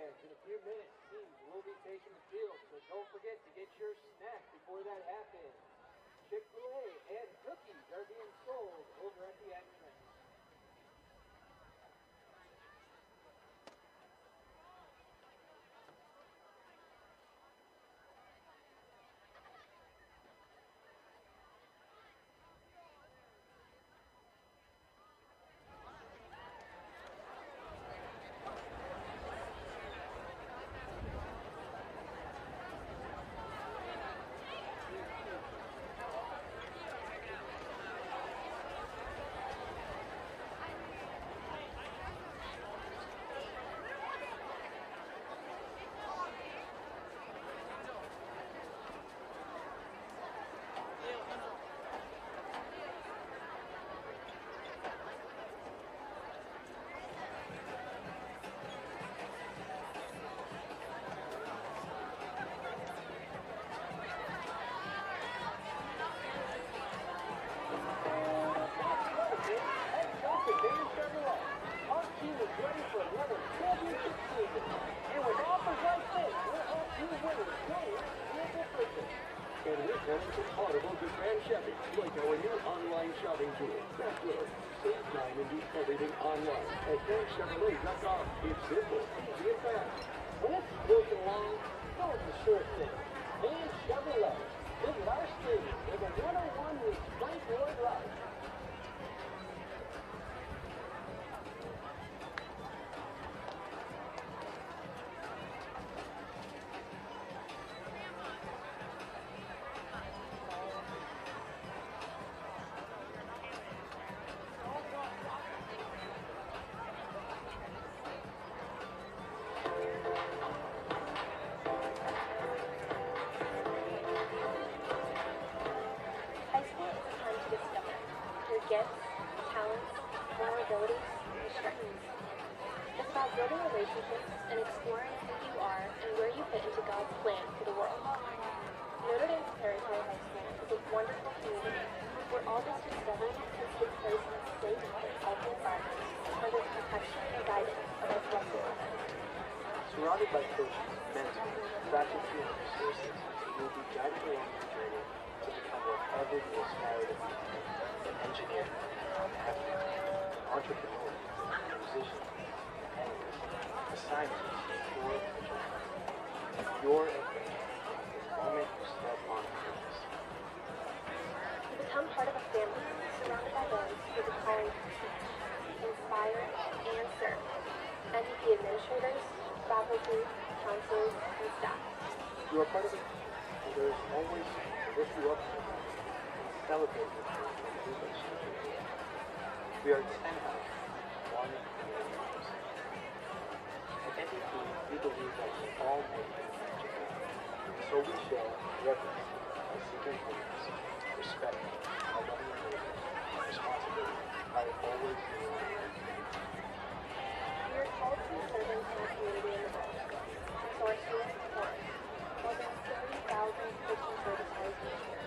fans. In a few minutes, teams will be taking the field, so don't forget to get your snack before that happens. Chick-fil-A and cookies are being sold over at the entrance. Surrounded by coaches, mentors, faculty, and resources, you will be guided along your journey to become whatever you aspire to be: an engineer, an athlete, an entrepreneur, a musician, an analyst, a scientist, or a journalist. Your adventure is the moment you step on purpose. You become part of a family surrounded by those who are calling to teach, inspire, and serve. NDP administrators, faculty, counselors, and staff. You are part of it, and there is always to lift you up and celebrate with you and do what you do. We are 10 out, one community person. At NDP, we believe that we all make it magical. So we show reverence by seeking holiness, respect by loving your neighbor, and responsibility by always doing the right thing. We are called to be servants in our community in the world. So our students support more than 30,000 Christian services each year.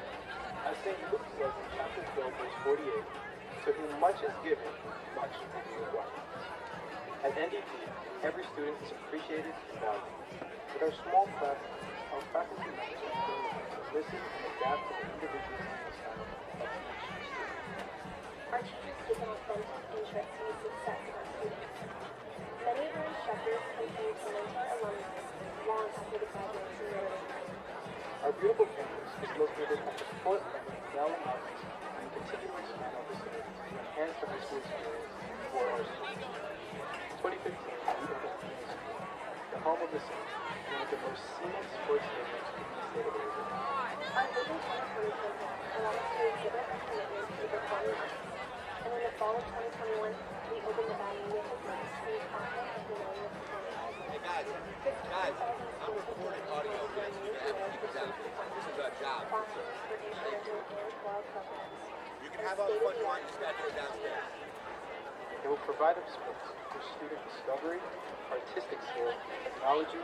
As St. Luke says in chapter 12, verse 48, to whom much is given, much will be required. At NDP, every student is appreciated and valued. With our small class, our faculty members are trained to listen and adapt to the individual style of each student. Our teachers take an authentic interest in the success of our students. Many of our instructors continue to mentor alumni long after the graduation of Notre. Our beautiful campus is located at the foot of the Valley Mountains and continues to our facilities to enhance the high school experience for our students. In 2015, we opened Phoenix School, the home of the Saints, one of the most scenic sports stadiums in the state of Arizona. Our Vision 2020 campaign allowed us to exhibit our commitment to the performing arts. And in the fall of 2021, we opened the magnificent Livestream content of the Million Performing Arts. Hey guys, I'm recording audio. This is our job. Sponsors for international and world programs. You can have all the fun you want, you just gotta do it downstairs. It will provide a space for student discovery, artistic skill, technology,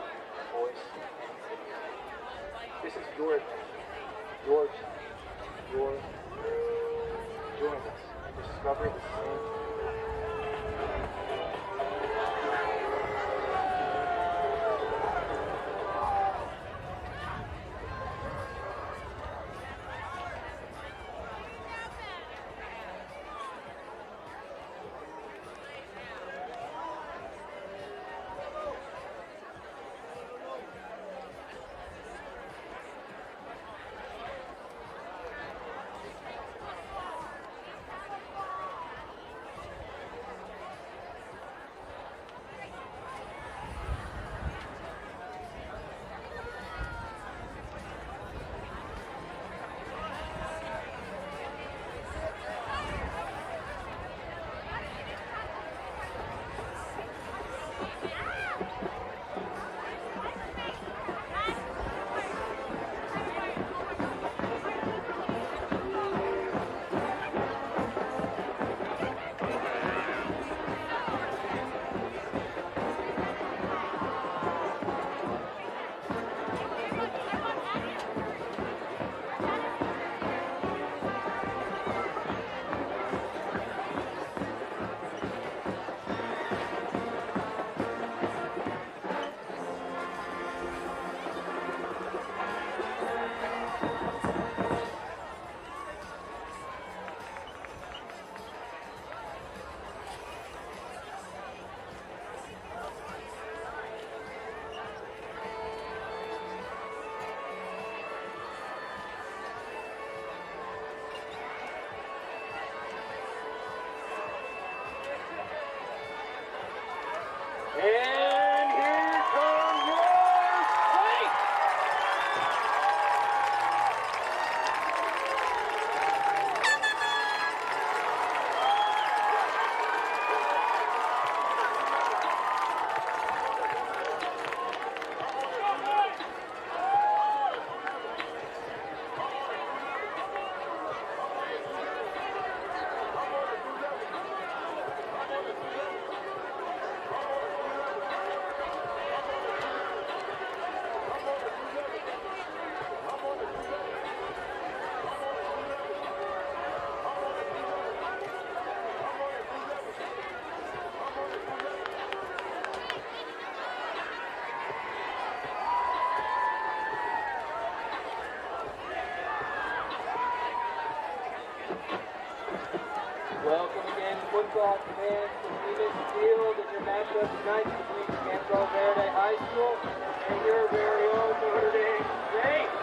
voice, and creativity. This is your adventure, your chance, your join us and discover the same. football fans to Venus Field in your matchup tonight between Campo Verde High School and your very own Notre Dame Saints.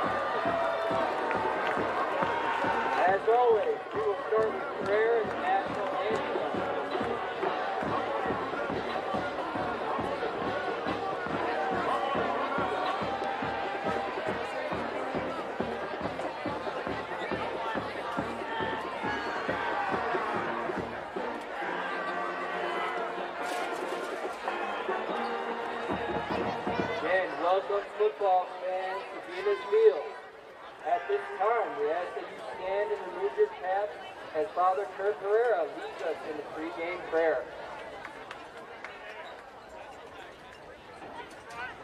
As always, we will start with prayer and the national anthem. Welcome football fans to Venus Field. At this time, we ask that you stand and remove your caps as Father Kurt Herrera leads us in the pregame prayer. In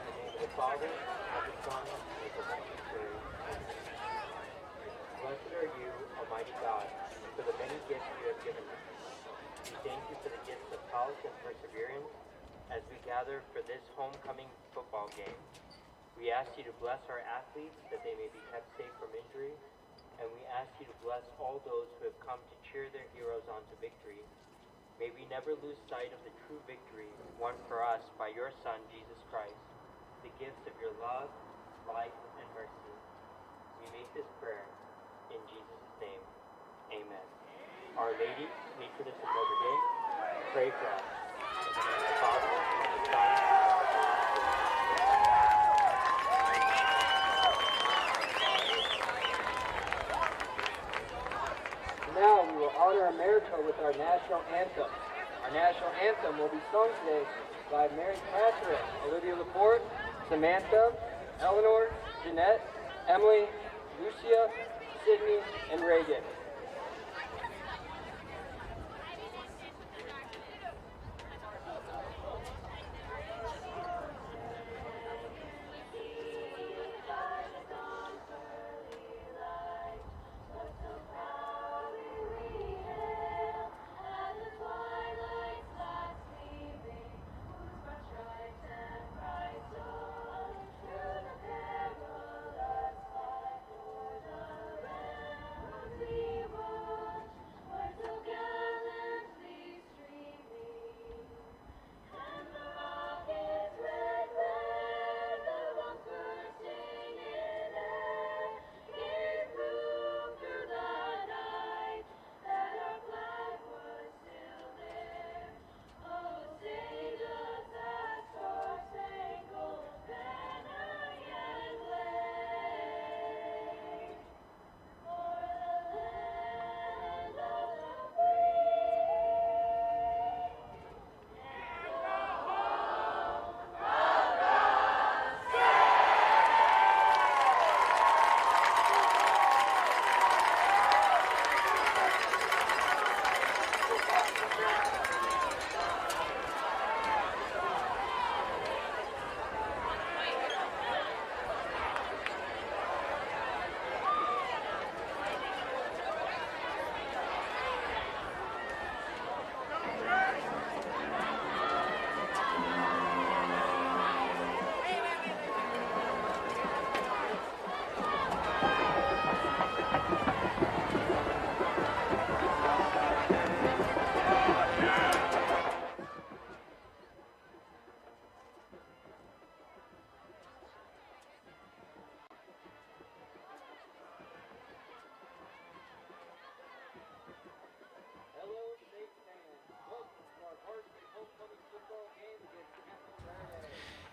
the name of the Father, and of the Son, and of the Holy Spirit. Blessed are you, Almighty God, for the many gifts you have given us. We thank you for the gifts of health and perseverance as we gather for this homecoming football game. We ask you to bless our athletes that they may be kept safe from injury, and we ask you to bless all those who have come to cheer their heroes on to victory. May we never lose sight of the true victory won for us by your Son, Jesus Christ, the gifts of your love, life, and mercy. We make this prayer in Jesus' name. Amen. Our Lady, Patroness of Notre Dame, pray for us. In the name of the Father, and the Son, and of the Holy Spirit. Now we will honor America with our national anthem. Our national anthem will be sung today by Mary Patrick, Olivia Laporte, Samantha, Eleanor, Jeanette, Emily, Lucia, Sydney, and Reagan.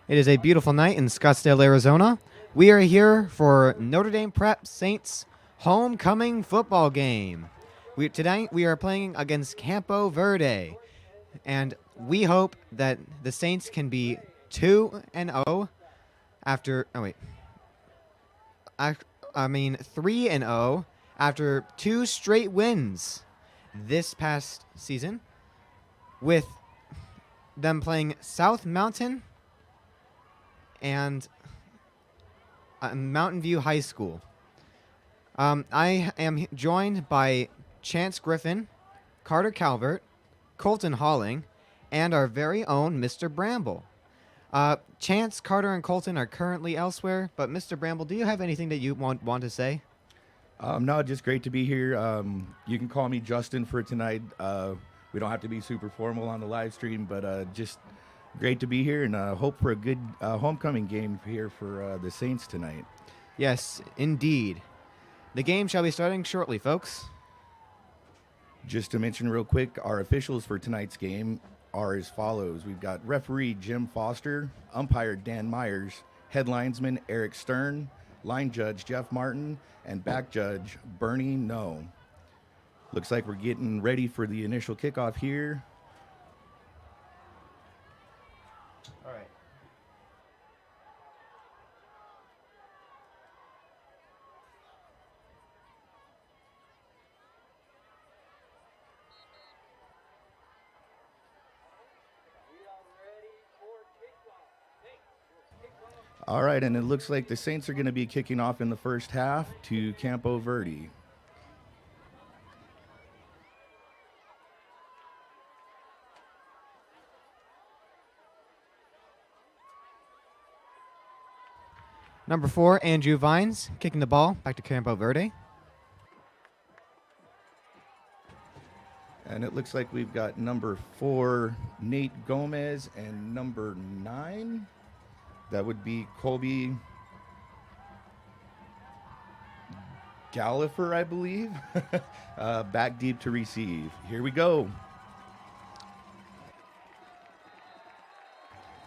It is a beautiful night in Scottsdale, Arizona. We are here for Notre Dame Prep Saints homecoming football game. Tonight we are playing against Campo Verde, and we hope that the Saints can be 2-0 after 3-0 after 2 straight wins this past season, with them playing South Mountain and Mountain View High School. I am joined by Chance Griffin, Carter Calvert, Colton Halling, and our very own Mr. Bramble. Chance, Carter, and Colton are currently elsewhere, but Mr. Bramble, do you have anything that you want to say? No, just great to be here. You can call me Justin for tonight. We don't have to be super formal on the live stream, but just great to be here and hope for a good homecoming game here for the Saints tonight. Yes, indeed. The game shall be starting shortly, folks. Just to mention real quick, our officials for tonight's game are as follows. We've got referee Jim Foster, umpire Dan Myers, headlinesman Eric Stern, line judge Jeff Martin, and back judge Bernie No. Looks like we're getting ready for the initial kickoff here. All right. All right, and it looks like the Saints are going to be kicking off in the first half to Campo Verde. Number 4, Andrew Vines, kicking the ball back to Campo Verde. And it looks like we've got number 4, Nate Gomez, and number 9, that would be Colby Gallagher, I believe, back deep to receive. Here we go.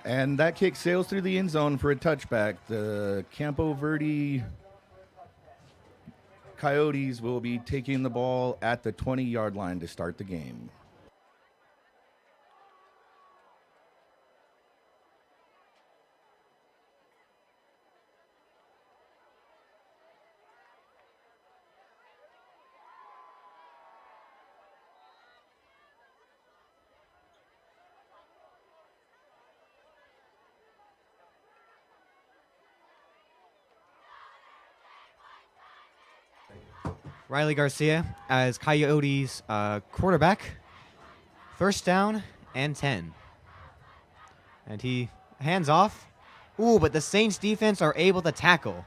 And that kick sails through the end zone for a touchback. The Campo Verde Coyotes will be taking the ball at the 20-yard line to start the game. Riley Garcia as Coyotes quarterback. First down and 10. And he hands off. Ooh, but the Saints defense are able to tackle.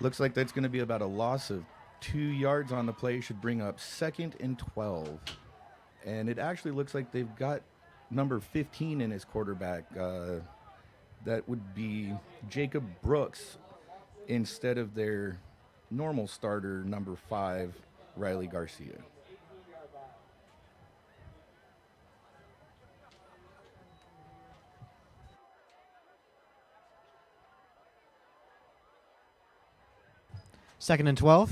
Looks like that's going to be about a loss of 2 yards on the play. Should bring up 2nd and 12. And it actually looks like they've got number 15 in his quarterback. That would be Jacob Brooks instead of their normal starter, number 5, Riley Garcia. Second and 12.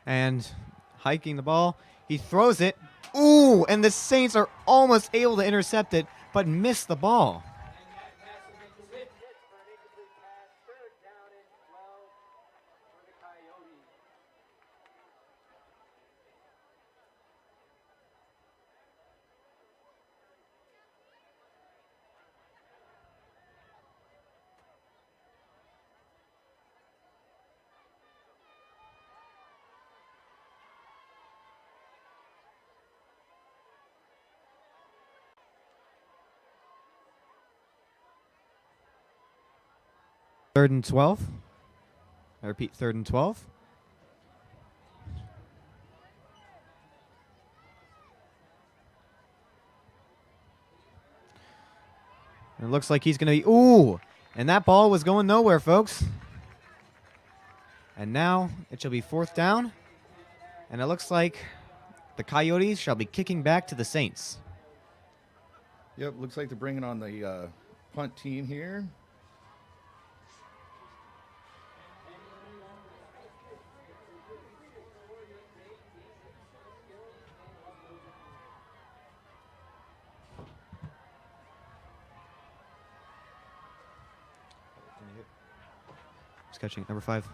And hiking the ball, he throws it. Ooh, and the Saints are almost able to intercept it, but miss the ball. Third and 12. I repeat, third and 12. It looks like he's going to be... Ooh! And that ball was going nowhere, folks. And now it shall be fourth down. And it looks like the Coyotes shall be kicking back to the Saints. Yep, looks like they're bringing on the punt team here. Just catching number 5.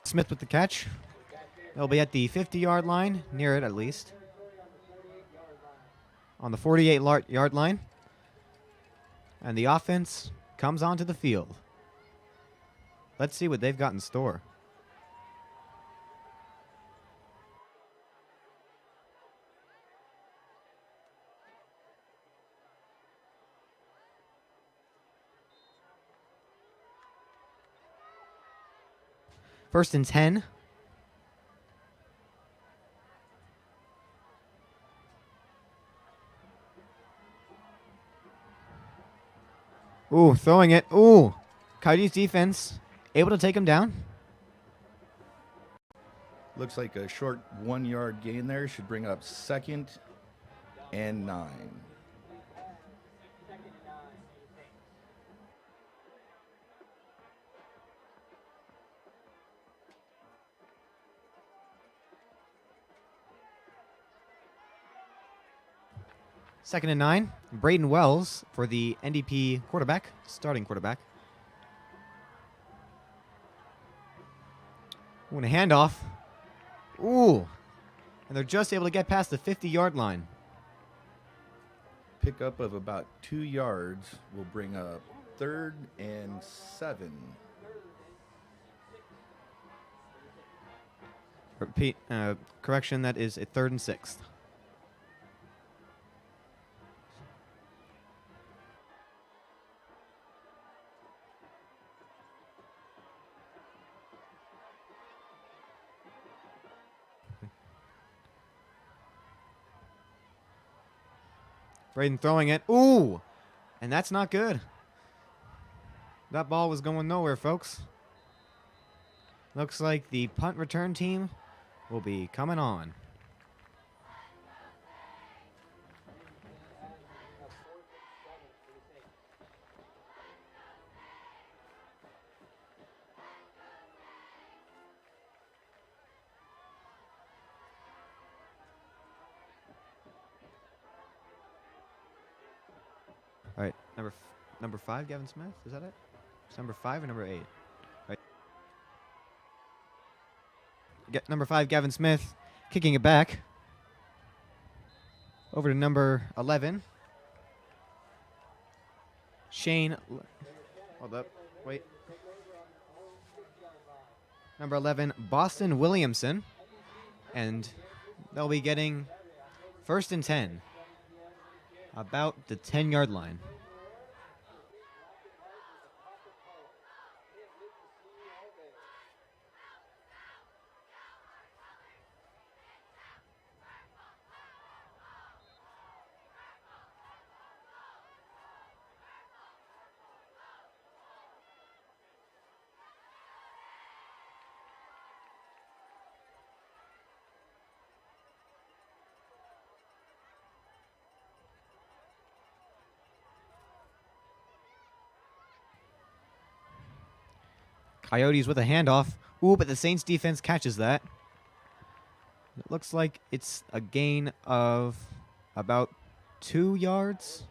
Smith with the catch. They'll be at the 50-yard line, near it at least. On the 48-yard line. And the offense comes onto the field. Let's see what they've got in store. First and 10. Ooh, throwing it. Ooh. Coyotes defense able to take him down. Looks like a short 1 yard gain there should bring up 2nd and 9. Second and 9. Braden Wells for the NDP quarterback, starting quarterback. Ooh, and a handoff. Ooh. And they're just able to get past the 50-yard line. Pickup of about 2 yards will bring up 3rd and 7. Repeat, correction, that is a 3rd and 6. Braden throwing it. Ooh! And that's not good. That ball was going nowhere, folks. Looks like the punt return team will be coming on. All right, number 5, Gavin Smith. Is that it? It's number 5 or number 8? Right. Get number 5, Gavin Smith, kicking it back over to number 11, Shane. Hold up, wait. Number 11, Boston Williamson, and they'll be getting 1st and 10. About the 10-yard line. Coyotes with a handoff. Ooh, but the Saints defense catches that. It looks like it's a gain of about 2 yards.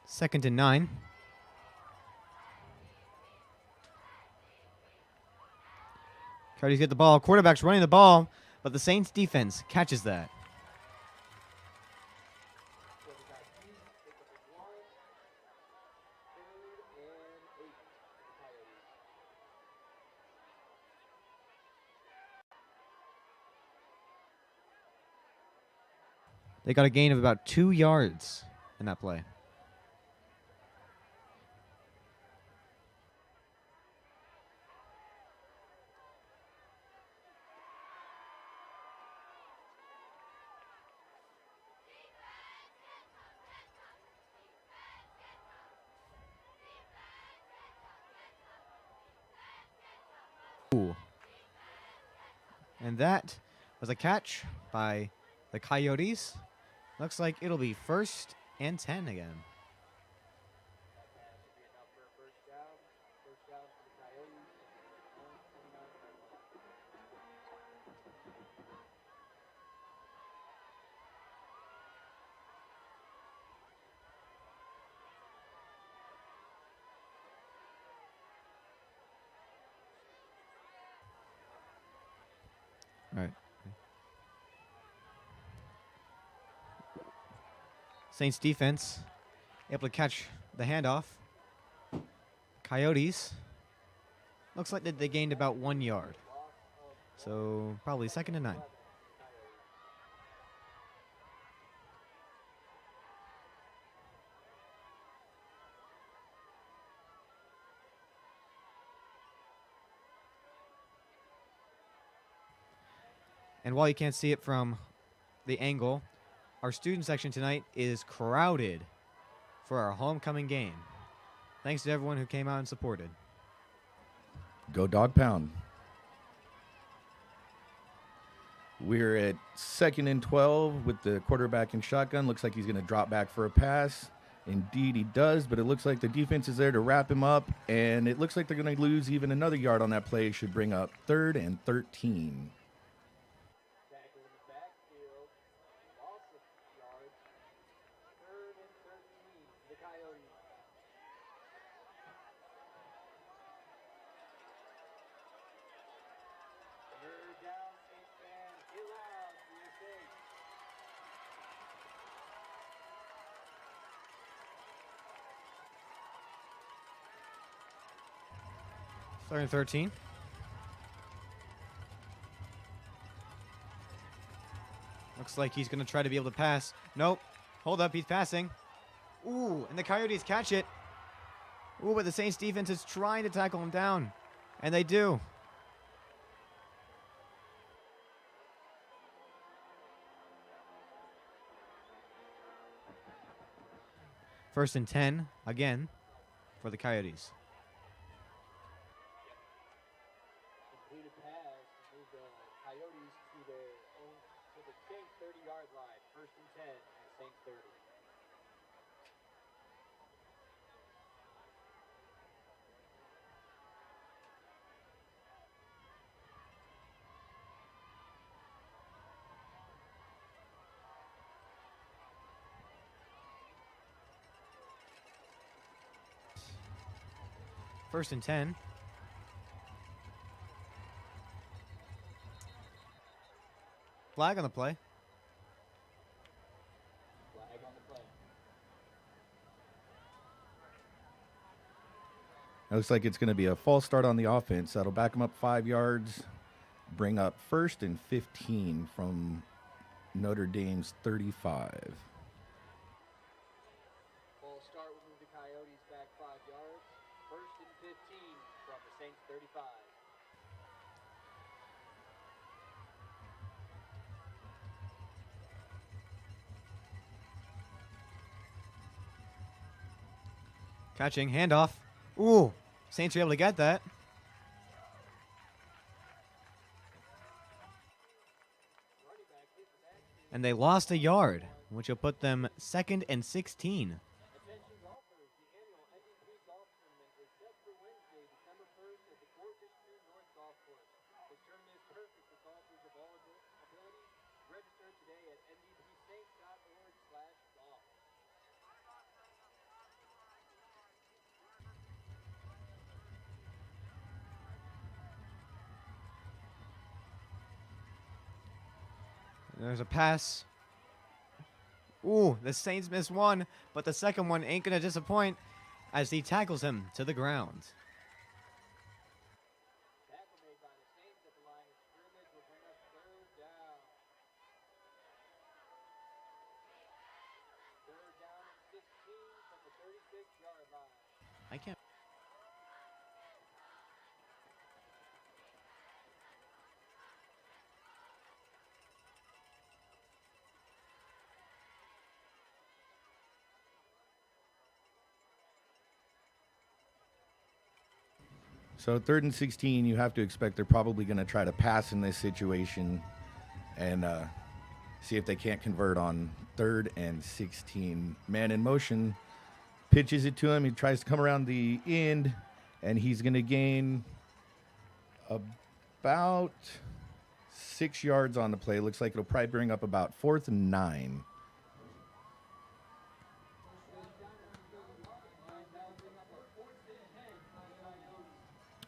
Second and 9. Coyotes get the ball. Quarterback's running the ball, but the Saints defense catches that. They got a gain of about 2 yards in that play. Ooh. And that was a catch by the Coyotes. Looks like it'll be 1st and 10 again. All right. Saints defense able to catch the handoff. Coyotes, looks like that they gained about 1 yard. So probably 2nd and 9. And while you can't see it from the angle, our student section tonight is crowded for our homecoming game. Thanks to everyone who came out and supported. Go Dog Pound. We're at 2nd and 12 with the quarterback in shotgun. Looks like he's going to drop back for a pass. Indeed, he does, but it looks like the defense is there to wrap him up, and it looks like they're going to lose even another yard on that play. Should bring up 3rd and 13. Third and 13. Looks like he's going to try to be able to pass. Nope. Hold up. He's passing. Ooh, and the Coyotes catch it. Ooh, but the Saints defense is trying to tackle him down. And they do. First and 10, again, for the Coyotes. Completed pass to move the Coyotes to their own, to the Saints 30-yard line. First and 10 at Saints 30. First and 10. Flag on the play. Flag on the play. It looks like it's going to be a false start on the offense. That'll back them up 5 yards, bring up 1st and 15 from Notre Dame's 35. False start will move the Coyotes back 5 yards. First and 15 from the Saints 35. Catching, handoff. Ooh, Saints are able to get that. And they lost a yard, which will put them 2nd and 16. Attention golfers, the annual NDP golf tournament is set for Wednesday, December 1st at the Corpus North Golf Course. This tournament is perfect for golfers of all abilities. Register today at ndpsaints.org/golf. There's a pass. Ooh, the Saints miss one, but the second one ain't going to disappoint as he tackles him to the ground. Tackle made by the Saints at the line of scrimmage will bring us 3rd down. 3rd down and 16 from the 36-yard line. I can't. So 3rd and 16, you have to expect they're probably going to try to pass in this situation and see if they can't convert on 3rd and 16. Man in motion, pitches it to him. He tries to come around the end, and he's going to gain about 6 yards on the play. Looks like it'll probably bring up about 4th and 9.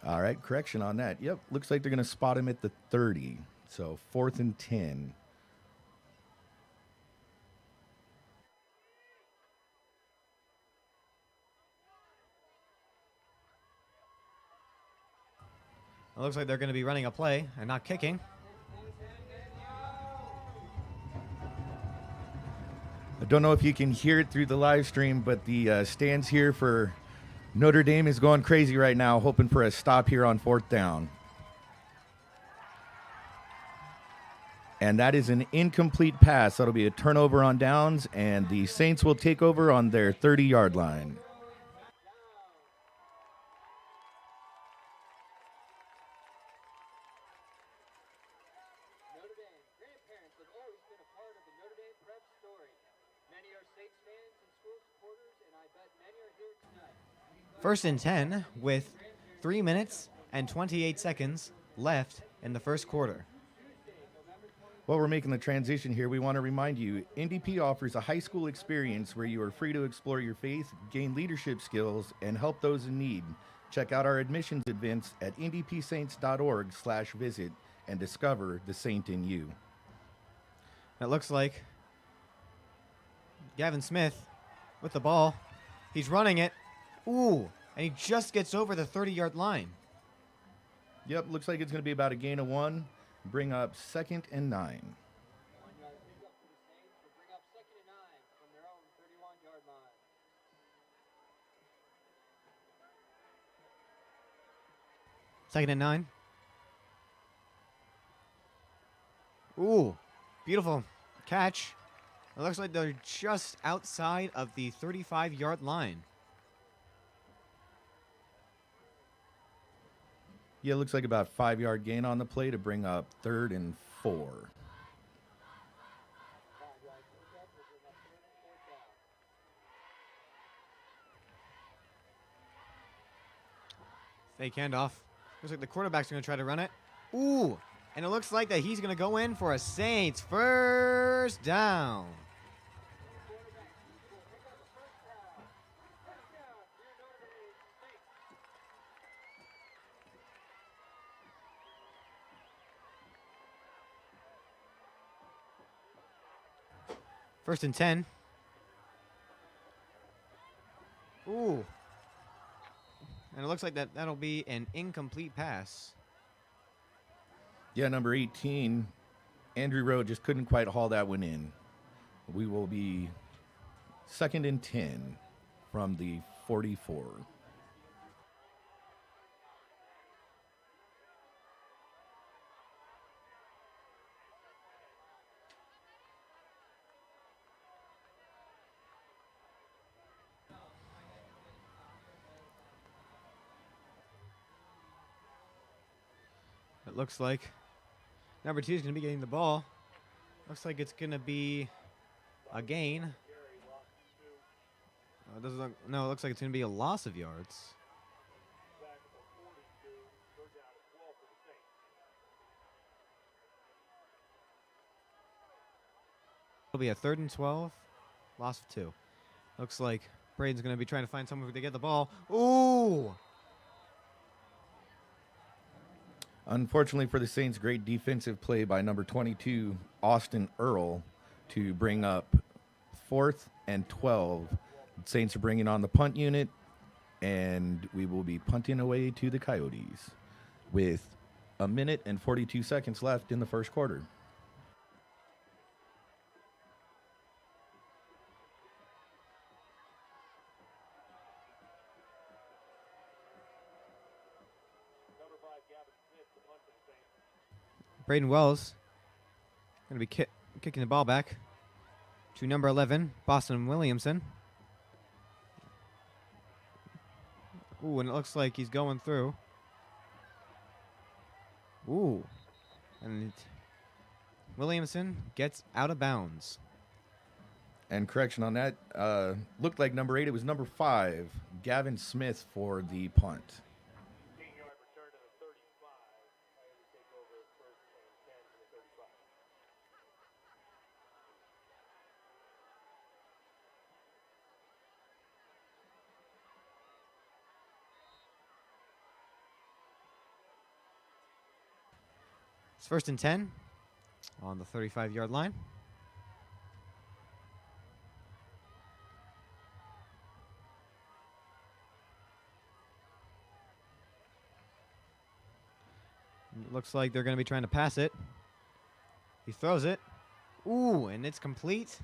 All right, correction on that. Yep, looks like they're going to spot him at the 30. So 4th and 10. It looks like they're going to be running a play and not kicking. I don't know if you can hear it through the live stream, but the stands here for Notre Dame is going crazy right now, hoping for a stop here on 4th down. And that is an incomplete pass. That'll be a turnover on downs, and the Saints will take over on their 30-yard line. Notre Dame. Grandparents have always been a part of the Notre Dame prep story. Many are Saints fans and school supporters, and I bet many are here tonight. 1st and 10 with 3 minutes and 28 seconds left in the first quarter. While we're making the transition here, we want to remind you, NDP offers a high school experience where you are free to explore your faith, gain leadership skills, and help those in need. Check out our admissions events at ndpsaints.org/visit and discover the saint in you. It looks like Gavin Smith with the ball. He's running it. Ooh, and he just gets over the 30-yard line. Yep, looks like it's going to be about a gain of 1. Bring up 2nd and 9. 1 yard pickup for the Saints will bring up 2nd and 9 from their own 31-yard line. 2nd and 9. Ooh, beautiful catch. It looks like they're just outside of the 35-yard line. Yeah, it looks like about 5-yard gain on the play to bring up 3rd and 4. Fake handoff. Looks like the quarterback's going to try to run it. Ooh, and it looks like that he's going to go in for a Saints first down. First and 10. Ooh. And it looks like that'll be an incomplete pass. Yeah, number 18, Andrew Rowe just couldn't quite haul that one in. We will be 2nd and 10 from the 44. It looks like number 2 is going to be getting the ball. Looks like it's going to be a gain. It doesn't look, no, it looks like it's going to be a loss of yards. It'll be a 3rd and 12, loss of 2. Looks like Braden's going to be trying to find someone to get the ball. Ooh! Unfortunately for the Saints, great defensive play by number 22, Austin Earl, to bring up 4th and 12. Saints are bringing on the punt unit, and we will be punting away to the Coyotes with 1 minute and 42 seconds left in the first quarter. Braden Wells going to be kicking the ball back to number 11, Boston Williamson. Ooh, and it looks like he's going through. Ooh. And Williamson gets out of bounds. And correction on that, looked like number 8. It was number 5, Gavin Smith, for the punt. It's 1st and 10 on the 35-yard line. Looks like they're going to be trying to pass it. He throws it. Ooh, and it's complete.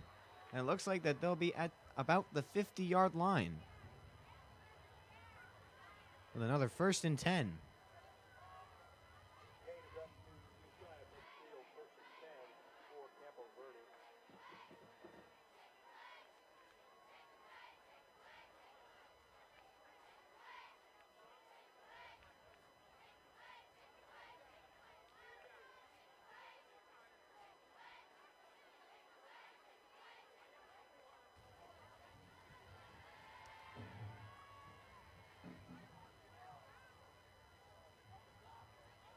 And it looks like that they'll be at about the 50-yard line. With another 1st and 10.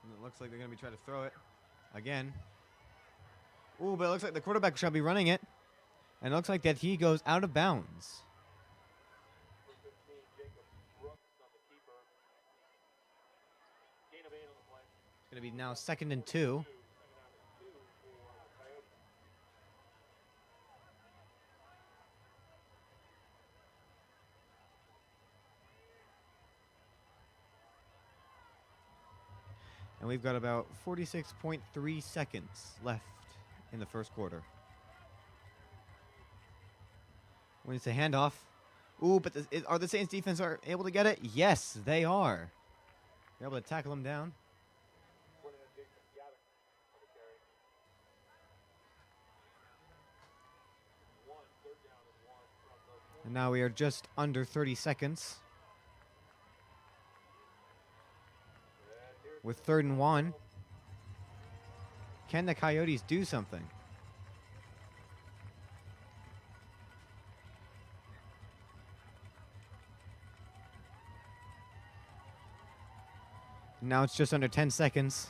And it looks like they're going to be trying to throw it again. Ooh, but it looks like the quarterback shall be running it. And it looks like that he goes out of bounds. It's going to be now 2nd and 2. And we've got about 46.3 seconds left in the first quarter. When it's a handoff. Ooh, but are the Saints defense able to get it? Yes, they are. They're able to tackle him down. And now we are just under 30 seconds. With 3rd and 1. Can the Coyotes do something? Now it's just under 10 seconds.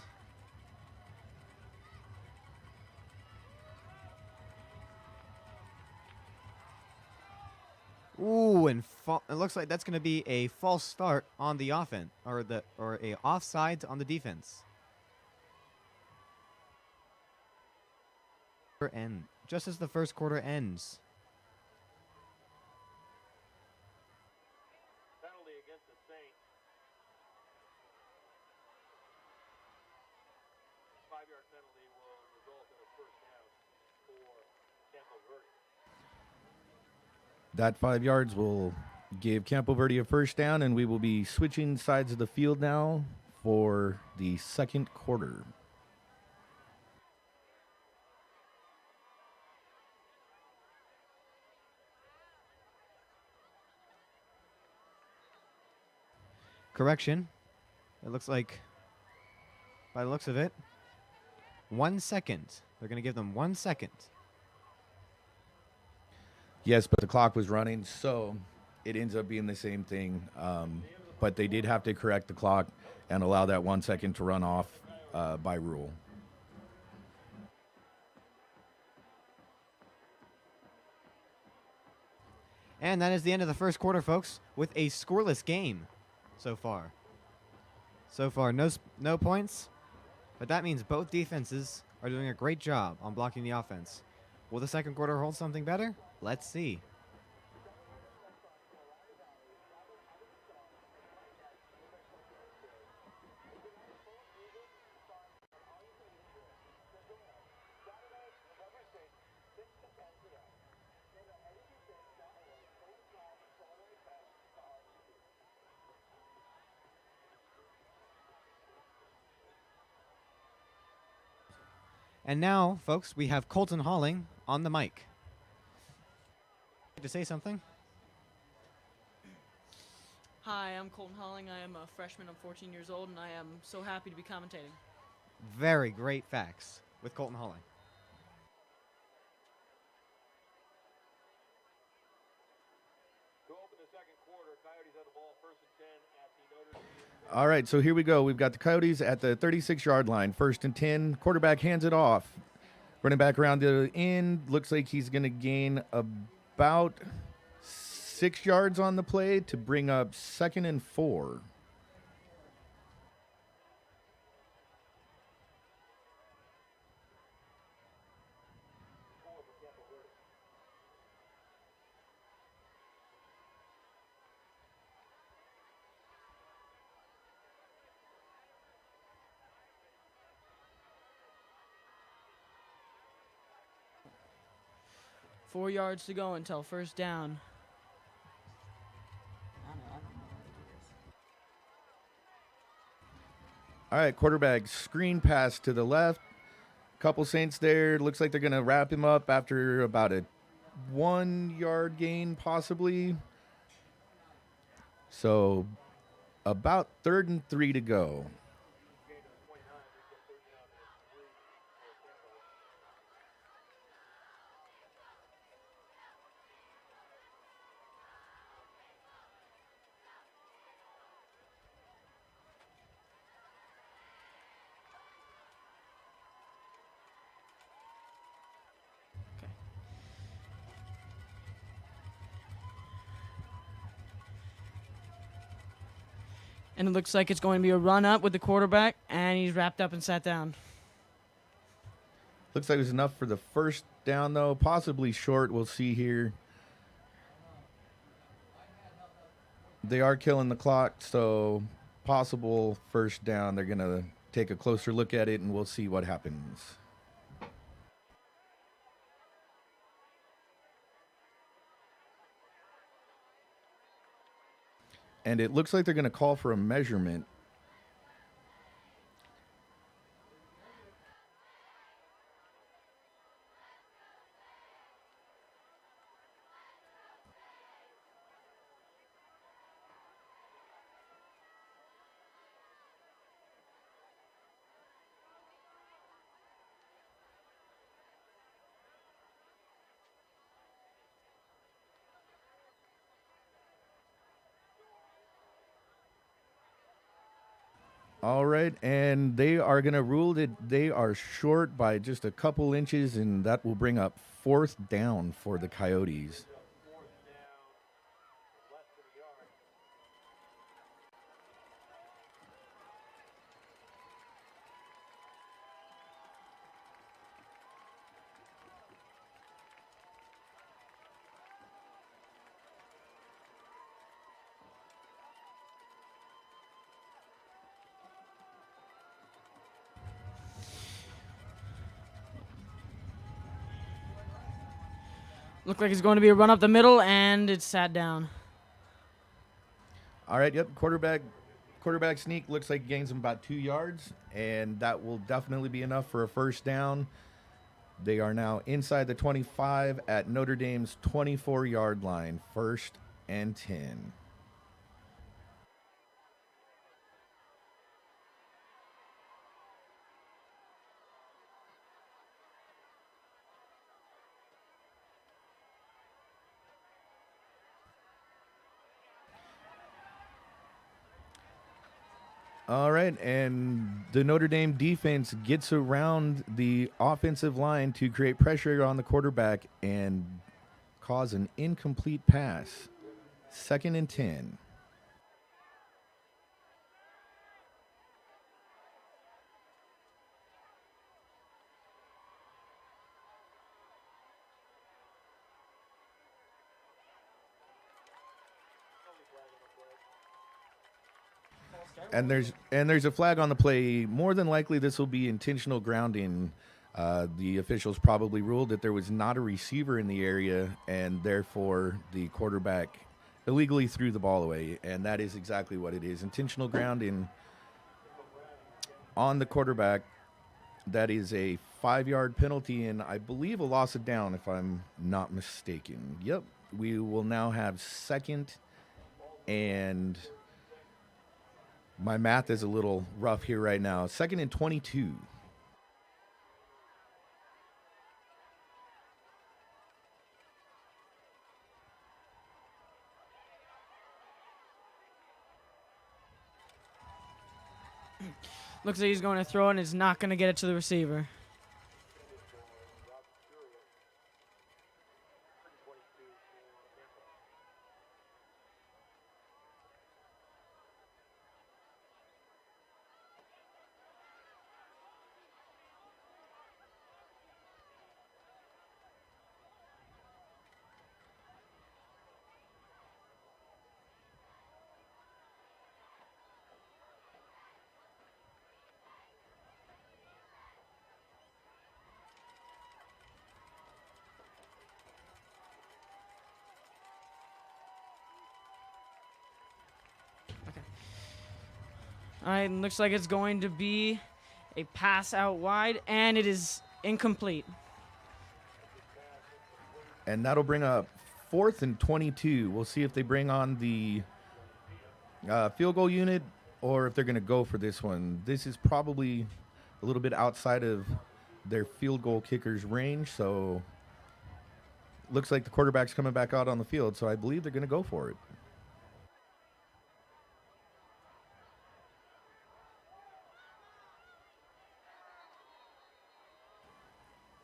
Ooh, and it looks like that's going to be a false start on the offense, or a offsides on the defense. And just as the first quarter ends. Penalty against the Saints. 5-yard penalty will result in a 1st down for Campo Verde. That 5 yards will give Campo Verde a 1st down, and we will be switching sides of the field now for the 2nd quarter. Correction. It looks like, by the looks of it, 1 second. They're going to give them 1 second. Yes, but the clock was running, so it ends up being the same thing. But they did have to correct the clock and allow that 1 second to run off by rule. And that is the end of the first quarter, folks, with a scoreless game so far. So far, no points, but that means both defenses are doing a great job on blocking the offense. Will the second quarter hold something better? Let's see. And now, folks, we have Colton Halling on the mic. To say something? Hi, I'm Colton Halling. I am a freshman. I'm 14 years old, and I am so happy to be commentating. Very great facts with Colton Halling. To open the second quarter, Coyotes have the ball 1st and 10 at the Notre. All right, so here we go. We've got the Coyotes at the 36-yard line. 1st and 10. Quarterback hands it off. Running back around the end. Looks like he's going to gain about 6 yards on the play to bring up 2nd and 4. 4 yards to go until first down. All right, quarterback screen pass to the left. Couple Saints there. Looks like they're going to wrap him up after about a 1 yard gain, possibly. So about 3rd and 3 to go. And it looks like it's going to be a run up with the quarterback, and he's wrapped up and sat down. Looks like it was enough for the first down, though. Possibly short. We'll see here. They are killing the clock, so possible first down. They're going to take a closer look at it, and we'll see what happens. And it looks like they're going to call for a measurement. All right, and they are going to rule that they are short by just a couple inches, and that will bring up 4th down for the Coyotes. Looked like it's going to be a run up the middle, and it's sat down. All right, yep, quarterback sneak looks like he gains him about 2 yards, and that will definitely be enough for a first down. They are now inside the 25 at Notre Dame's 24-yard line, 1st and 10. All right, and the Notre Dame defense gets around the offensive line to create pressure on the quarterback and cause an incomplete pass. 2nd and 10. And there's a flag on the play. More than likely, this will be intentional grounding. The officials probably ruled that there was not a receiver in the area, and therefore the quarterback illegally threw the ball away. And that is exactly what it is. Intentional grounding on the quarterback. That is a 5-yard penalty, and I believe a loss of down, if I'm not mistaken. Yep, we will now have 2nd and... My math is a little rough here right now. 2nd and 22. Looks like he's going to throw it, and is not going to get it to the receiver. All right, and looks like it's going to be a pass out wide, and it is incomplete. And that'll bring up 4th and 22. We'll see if they bring on the field goal unit or if they're going to go for this one. This is probably a little bit outside of their field goal kicker's range, so looks like the quarterback's coming back out on the field, so I believe they're going to go for it.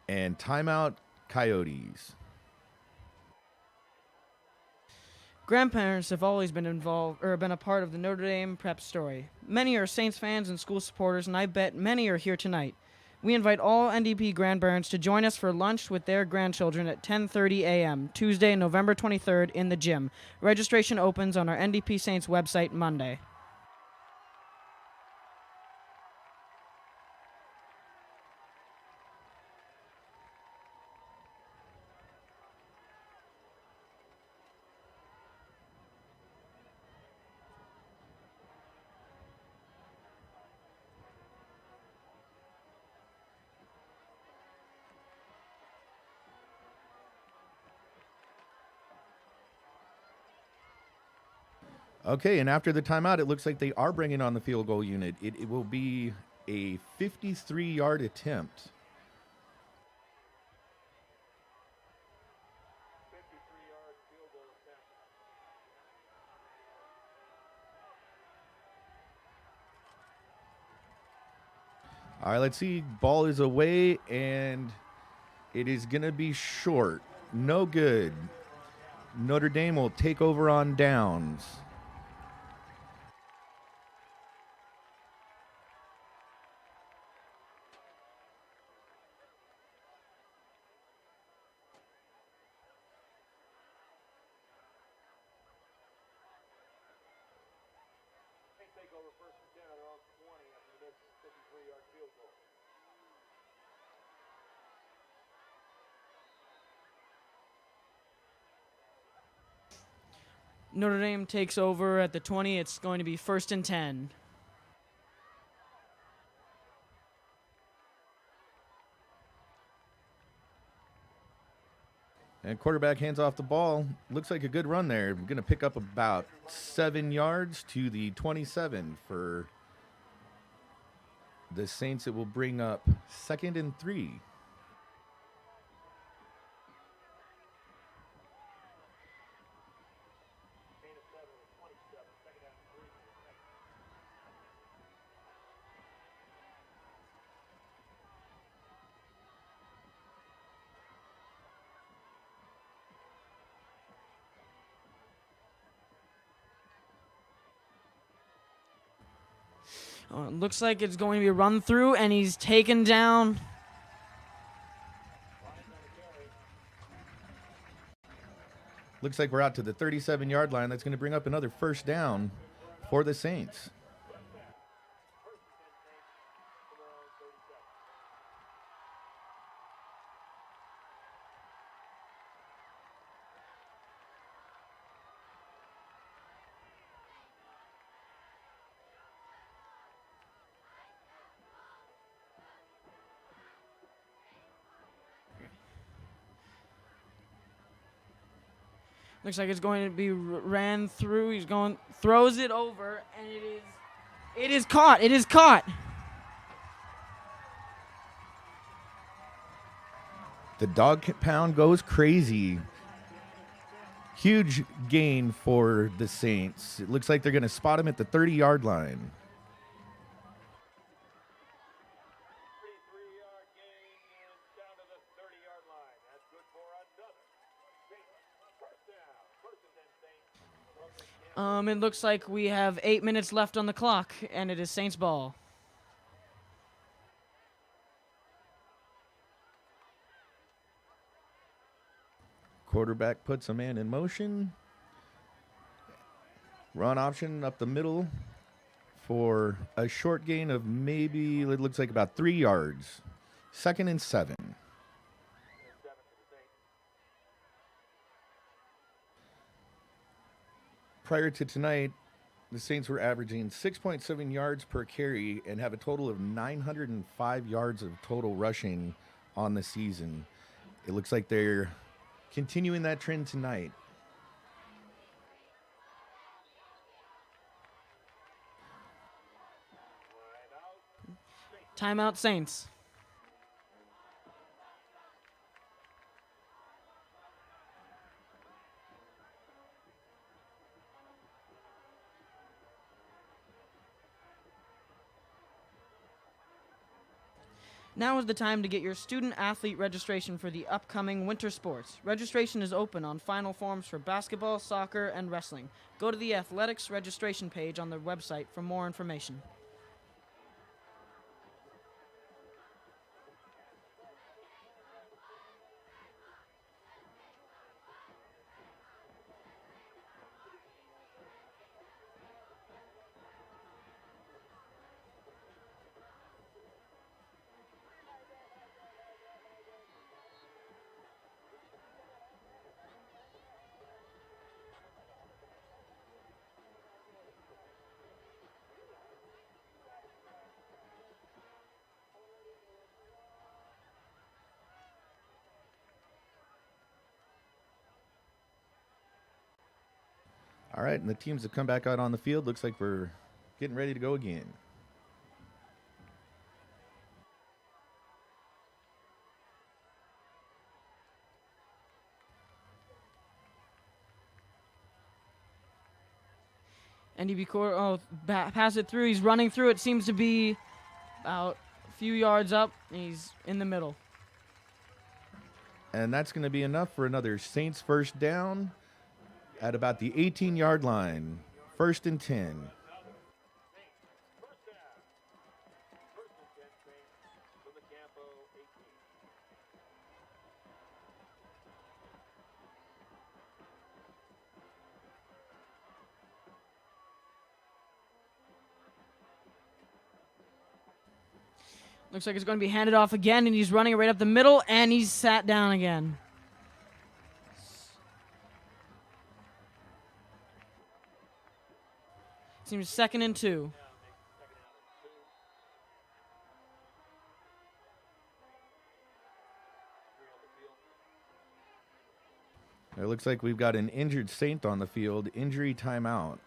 And timeout, Coyotes. Grandparents have always been involved or been a part of the Notre Dame prep story. Many are Saints fans and school supporters, and I bet many are here tonight. We invite all NDP grandparents to join us for lunch with their grandchildren at 10:30 a.m. Tuesday, November 23rd in the gym. Registration opens on our NDP Saints website Monday. Okay, and after the timeout, it looks like they are bringing on the field goal unit. It will be a 53-yard attempt. All right, let's see. Ball is away, and it is going to be short. No good. Notre Dame will take over on downs. Notre Dame takes over at the 20. It's going to be 1st and 10. And quarterback hands off the ball. Looks like a good run there. Going to pick up about 7 yards to the 27 for the Saints. It will bring up 2nd and 3. Looks like it's going to be a run through, and he's taken down. Looks like we're out to the 37-yard line. That's going to bring up another 1st down for the Saints. Looks like it's going to be ran through. He's going, throws it over, and it is caught. It is caught. The dog pound goes crazy. Huge gain for the Saints. It looks like they're going to spot him at the 30-yard line. It looks like we have 8 minutes left on the clock, and it is Saints ball. Quarterback puts a man in motion. Run option up the middle for a short gain of maybe, it looks like about 3 yards. 2nd and 7. Prior to tonight, the Saints were averaging 6.7 yards per carry and have a total of 905 yards of total rushing on the season. It looks like they're continuing that trend tonight. Timeout, Saints. Now is the time to get your student-athlete registration for the upcoming winter sports. Registration is open on final forms for basketball, soccer, and wrestling. Go to the athletics registration page on their website for more information. All right, and the teams that come back out on the field, looks like we're getting ready to go again. NDP pass it through. He's running through. It seems to be about a few yards up. He's in the middle. And that's going to be enough for another Saints first down at about the 18-yard line. 1st and 10. Looks like it's going to be handed off again, and he's running it right up the middle, and he's sat down again. Seems 2nd and 2. It looks like we've got an injured Saint on the field. Injury timeout.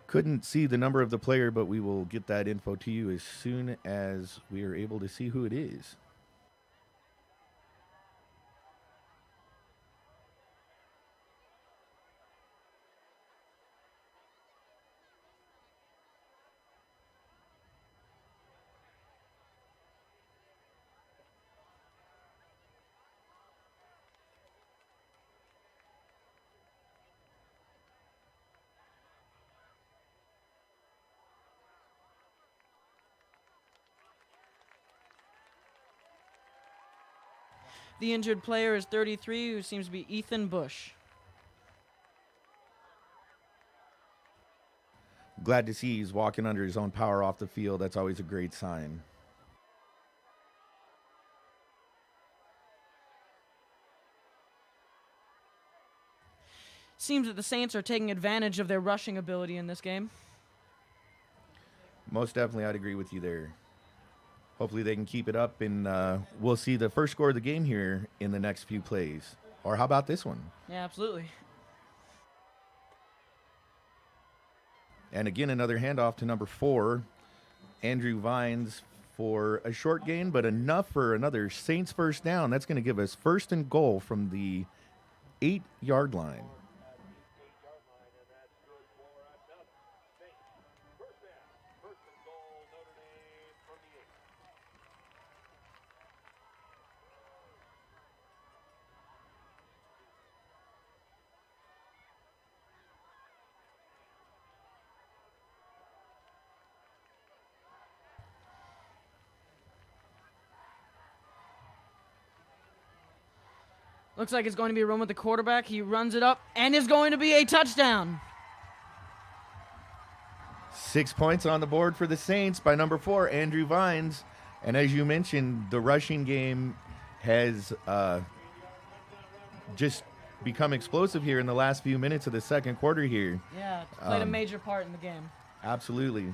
Couldn't see the number of the player, but we will get that info to you as soon as we are able to see who it is. The injured player is 33, who seems to be Ethan Bush. Glad to see he's walking under his own power off the field. That's always a great sign. Seems that the Saints are taking advantage of their rushing ability in this game. Most definitely, I'd agree with you there. Hopefully they can keep it up, and we'll see the first score of the game here in the next few plays. Or how about this one? Yeah, absolutely. And again, another handoff to number 4, Andrew Vines, for a short gain, but enough for another Saints first down. That's going to give us 1st and goal from the 8-yard line. Looks like it's going to be a run with the quarterback. He runs it up and is going to be a touchdown. 6 points on the board for the Saints by number 4, Andrew Vines. And as you mentioned, the rushing game has just become explosive here in the last few minutes of the second quarter here. Yeah, it's played a major part in the game. Absolutely.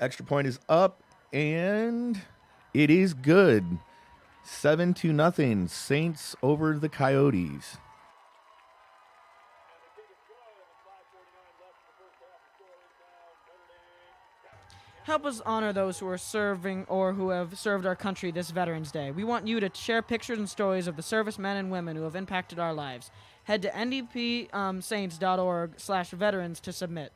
Extra point is up, and it is good. 7-0, Saints over the Coyotes. Help us honor those who are serving or who have served our country this Veterans Day. We want you to share pictures and stories of the servicemen and women who have impacted our lives. Head to ndpsaints.org/veterans to submit.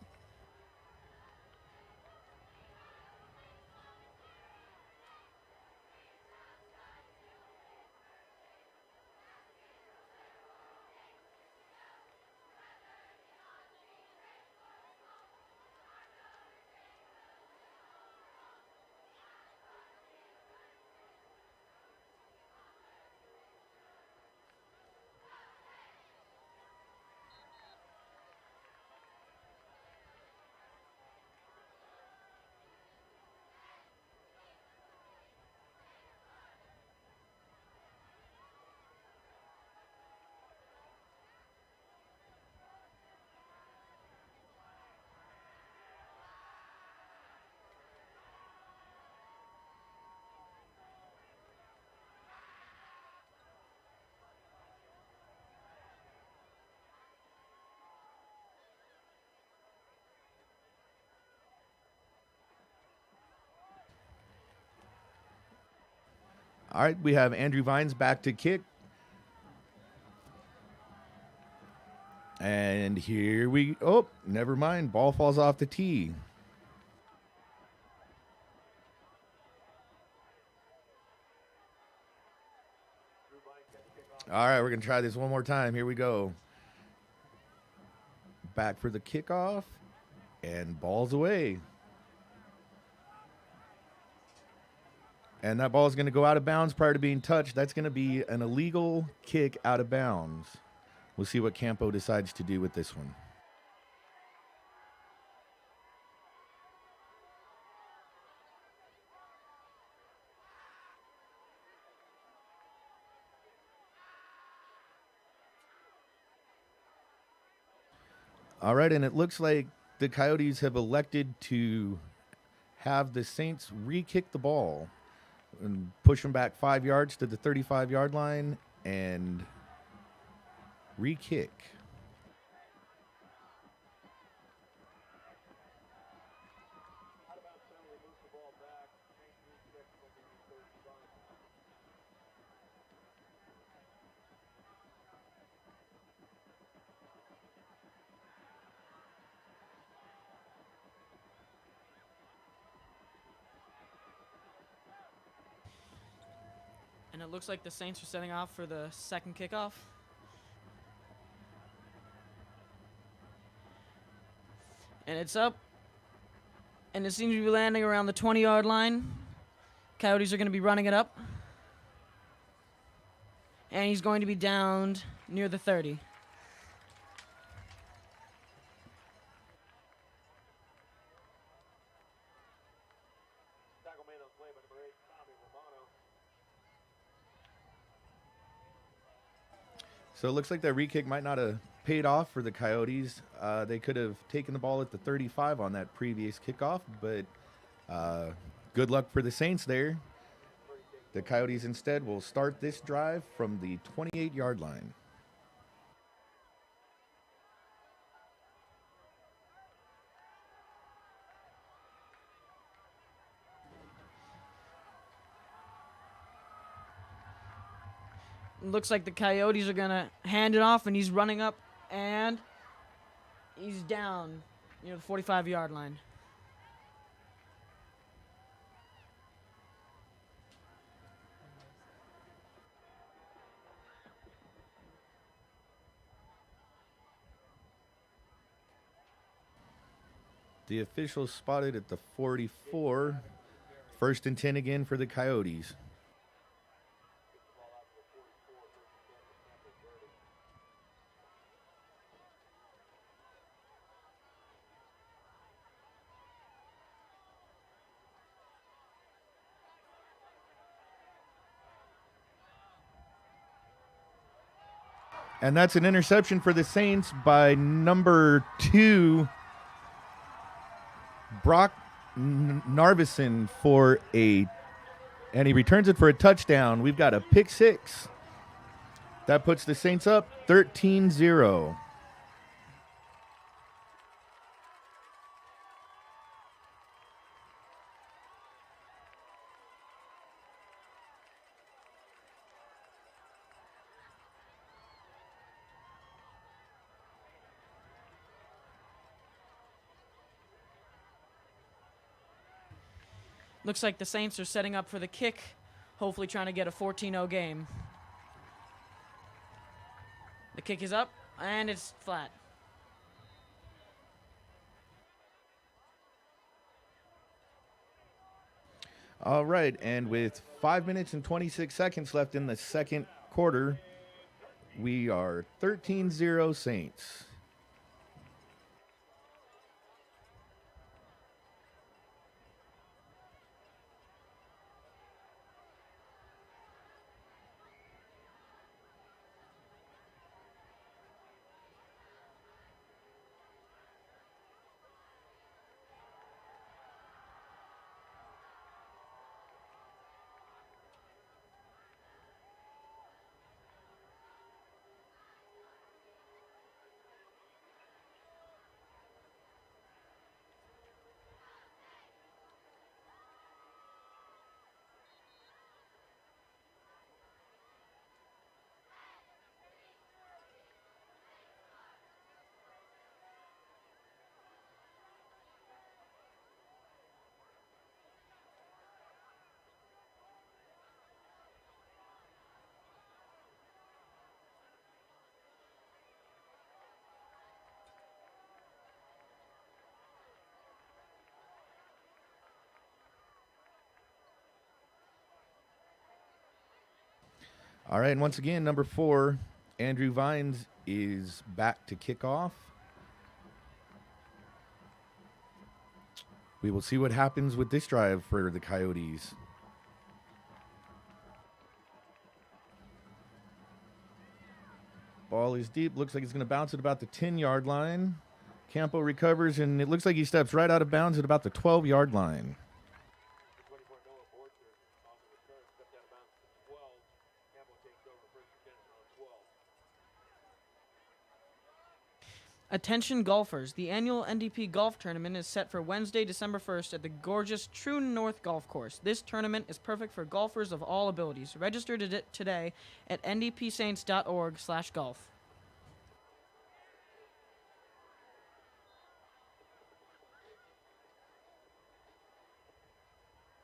All right, we have Andrew Vines back to kick. And here we, oh, never mind. Ball falls off the tee. All right, we're going to try this one more time. Here we go. Back for the kickoff, and ball's away. And that ball is going to go out of bounds prior to being touched. That's going to be an illegal kick out of bounds. We'll see what Campo decides to do with this one. All right, and it looks like the Coyotes have elected to have the Saints re-kick the ball and push them back 5 yards to the 35-yard line and re-kick. And it looks like the Saints are setting off for the second kickoff. And it's up. And it seems to be landing around the 20-yard line. Coyotes are going to be running it up. And he's going to be downed near the 30. So it looks like that re-kick might not have paid off for the Coyotes. They could have taken the ball at the 35 on that previous kickoff, but good luck for the Saints there. The Coyotes instead will start this drive from the 28-yard line. Looks like the Coyotes are going to hand it off, and he's running up, and he's down near the 45-yard line. The official spotted at the 44. 1st and 10 again for the Coyotes. And that's an interception for the Saints by number 2, Brock Narvison, and he returns it for a touchdown. We've got a pick 6. That puts the Saints up 13-0. Looks like the Saints are setting up for the kick, hopefully trying to get a 14-0 game. The kick is up, and it's flat. All right, and with 5 minutes and 26 seconds left in the second quarter, we are 13-0 Saints. All right, and once again, number 4, Andrew Vines is back to kick off. We will see what happens with this drive for the Coyotes. Ball is deep. Looks like it's going to bounce at about the 10-yard line. Campo recovers, and it looks like he steps right out of bounds at about the 12-yard line. Attention golfers, the annual NDP golf tournament is set for Wednesday, December 1st at the gorgeous True North Golf Course. This tournament is perfect for golfers of all abilities. Register today at ndpsaints.org/golf.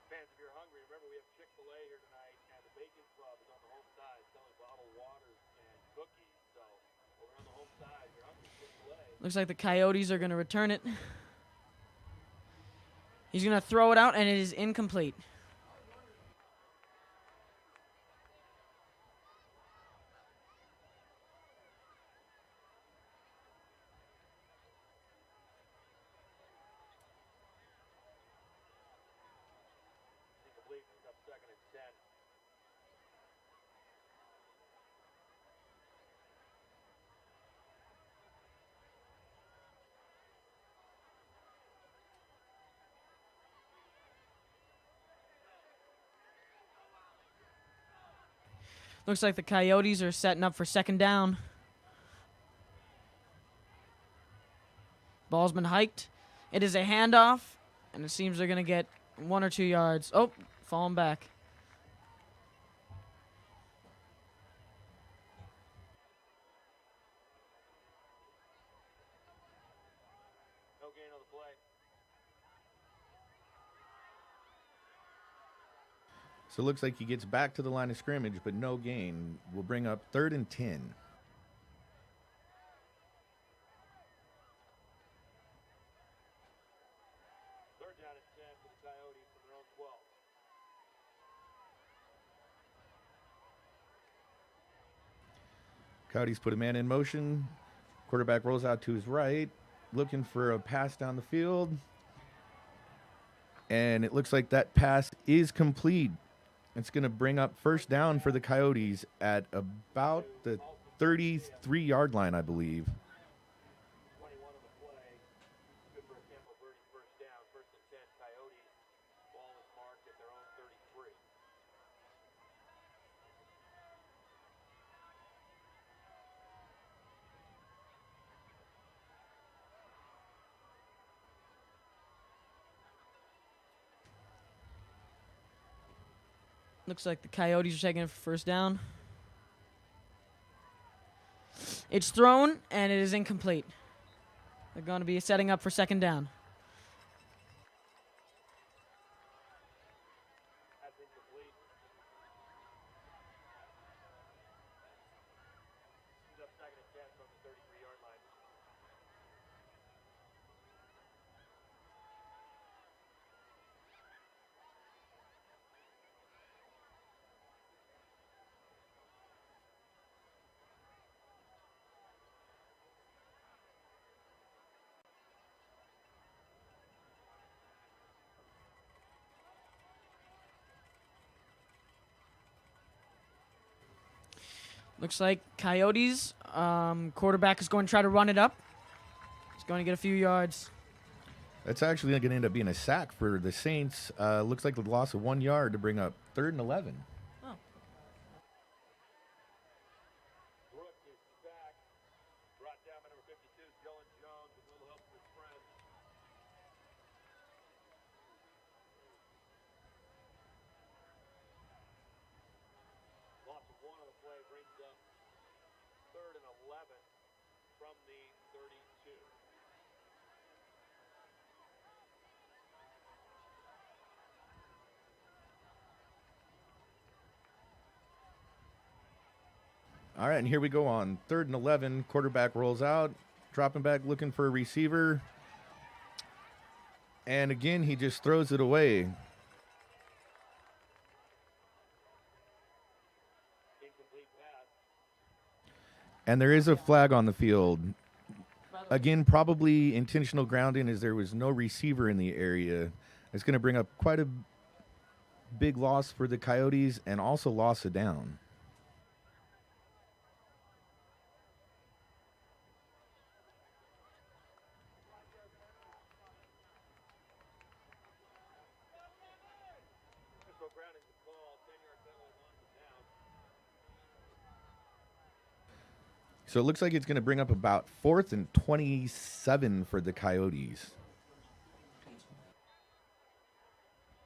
Fans, if you're hungry, remember we have Chick-fil-A here tonight, and the Bacon Club is on the home side selling bottled waters and cookies. So over on the home side, if you're hungry, Chick-fil-A. Looks like the Coyotes are going to return it. He's going to throw it out, and it is incomplete. Incomplete, picks up 2nd and 10. Looks like the Coyotes are setting up for 2nd down. Ball's been hiked. It is a handoff, and it seems they're going to get 1 or 2 yards. Oh, falling back. No gain on the play. So it looks like he gets back to the line of scrimmage, but no gain. Will bring up 3rd and 10. Coyotes put a man in motion. Quarterback rolls out to his right, looking for a pass down the field. And it looks like that pass is complete. It's going to bring up first down for the Coyotes at about the 33-yard line, I believe. 21 on the play. Good for a Campo Verde first down. First and 10 Coyotes. Ball is marked at their own 33. Looks like the Coyotes are taking it for first down. It's thrown, and it is incomplete. They're going to be setting up for second down. That's incomplete. He's up second and 10 from the 33-yard line. Looks like Coyotes. Quarterback is going to try to run it up. He's going to get a few yards. That's actually going to end up being a sack for the Saints. Looks like the loss of 1 yard to bring up 3rd and 11. Oh. Brooks is sacked. Brought down by number 52, Dylan Jones, with a little help from his friends. Loss of 1 on the play brings up 3rd and 11 from the 32. All right, and here we go on 3rd and 11. Quarterback rolls out, dropping back, looking for a receiver. And again, he just throws it away. Incomplete pass. And there is a flag on the field. Again, probably intentional grounding as there was no receiver in the area. It's going to bring up quite a big loss for the Coyotes and also loss of down. Physical grounding is called. 10-yard penalty on the down. So it looks like it's going to bring up about 4th and 27 for the Coyotes.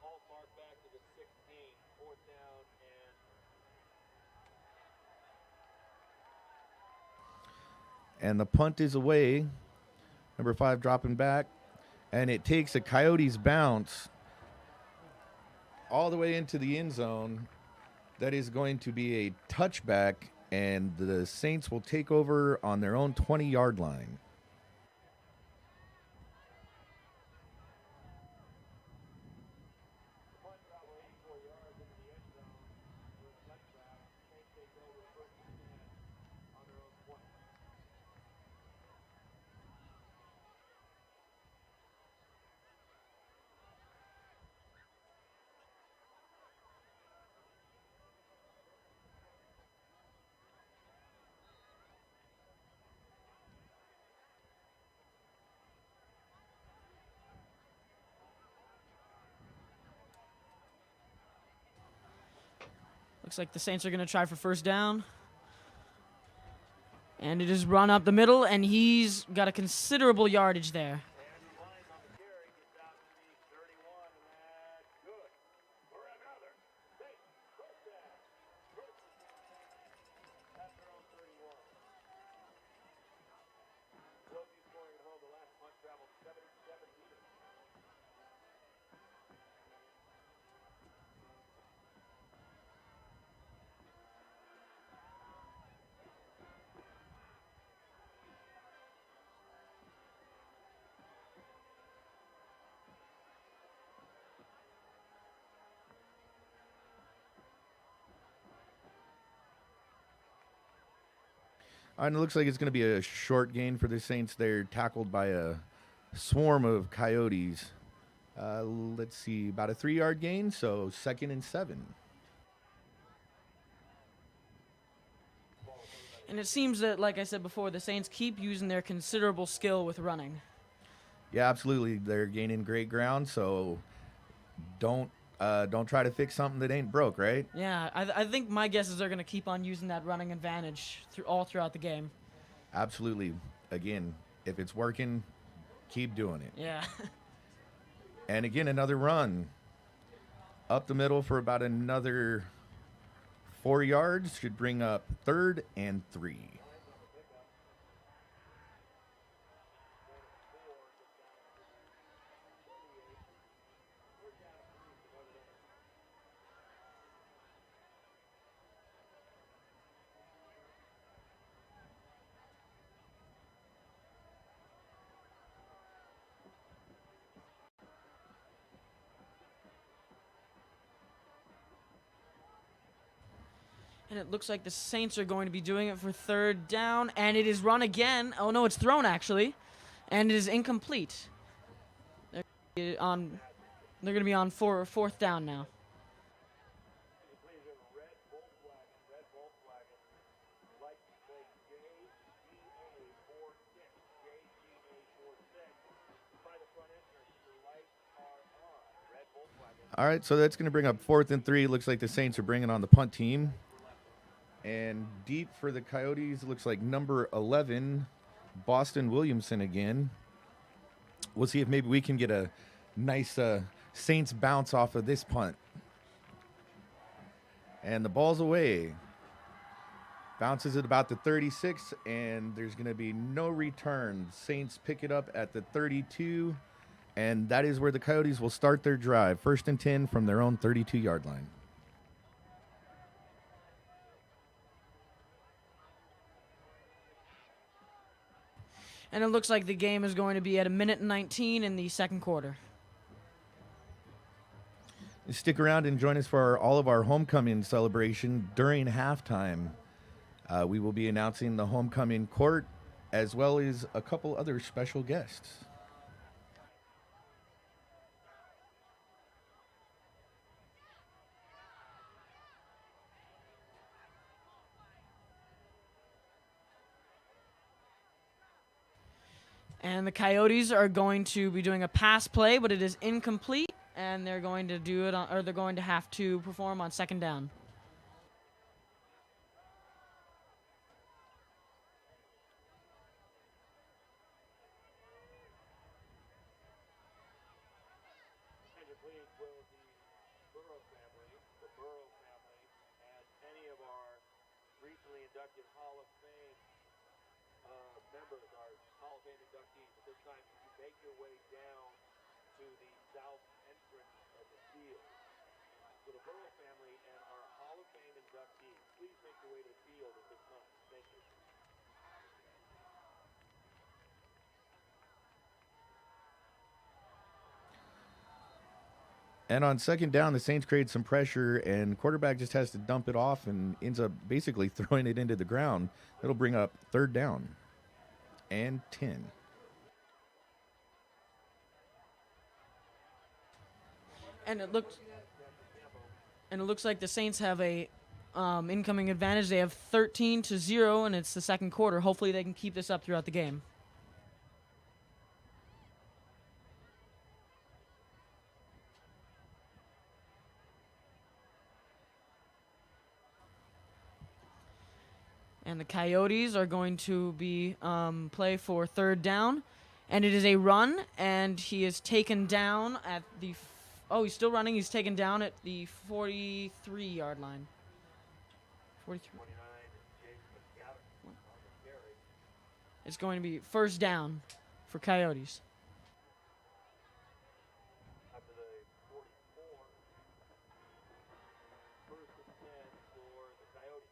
All marked back to the 16. 4th down and And the punt is away. Number 5 dropping back. And it takes a Coyotes bounce all the way into the end zone. That is going to be a touchback, and the Saints will take over on their own 20-yard line. punt about 84 yards into the end zone for a touchback. Saints take over 1st and 10 on their own 20. Looks like the Saints are going to try for first down. And it is run up the middle, and he's got a considerable yardage there. And he lines on the carry, gets out to the 31, and that's good for another Saints first down. At their own 31. Closey scoring at home. The last punt traveled 77 meters. And it looks like it's going to be a short gain for the Saints. They're tackled by a swarm of Coyotes. Let's see, about a 3-yard gain, so 2nd and 7. And it seems that, like I said before, the Saints keep using their considerable skill with running. Yeah, absolutely. They're gaining great ground, so don't try to fix something that ain't broke, right? Yeah, I think my guess is they're going to keep on using that running advantage all throughout the game. Absolutely. Again, if it's working, keep doing it. Yeah. And again, another run up the middle for about another 4 yards. Should bring up 3rd and 3. And it looks like the Saints are going to be doing it for 3rd down, and it is run again. Oh, no, it's thrown, actually, and it is incomplete. They're going to be on 4th down now. All right, so that's going to bring up 4th and 3. Looks like the Saints are bringing on the punt team. And deep for the Coyotes, looks like number 11, Boston Williamson again. We'll see if maybe we can get a nice Saints bounce off of this punt. And the ball's away. Bounces at about the 36, and there's going to be no return. Saints pick it up at the 32, and that is where the Coyotes will start their drive. 1st and 10 from their own 32-yard line. And it looks like the game is going to be at 1:19 in the 2nd quarter. Stick around and join us for all of our homecoming celebration during halftime. We will be announcing the homecoming court as well as a couple other special guests. And the Coyotes are going to be doing a pass play, but it is incomplete, and they're going to do it on, or they're going to have to perform on 2nd down. recently inducted Hall of Fame members, our Hall of Fame inductees. At this time, you make your way down to the south entrance of the field. So the Burrow family and our Hall of Fame inductees, please make your way to the field at this time. Thank you. And on 2nd down, the Saints create some pressure, and quarterback just has to dump it off and ends up basically throwing it into the ground. It'll bring up 3rd down and 10. And it looks like the Saints have a incoming advantage. They have 13-0, and it's the 2nd quarter. Hopefully they can keep this up throughout the game. And the Coyotes are going to be play for 3rd down. And it is a run, and he is taken down at the... he's still running. He's taken down at the 43-yard line. 43. It's going to be 1st down for Coyotes. After the 44, 1st and 10 for the Coyotes.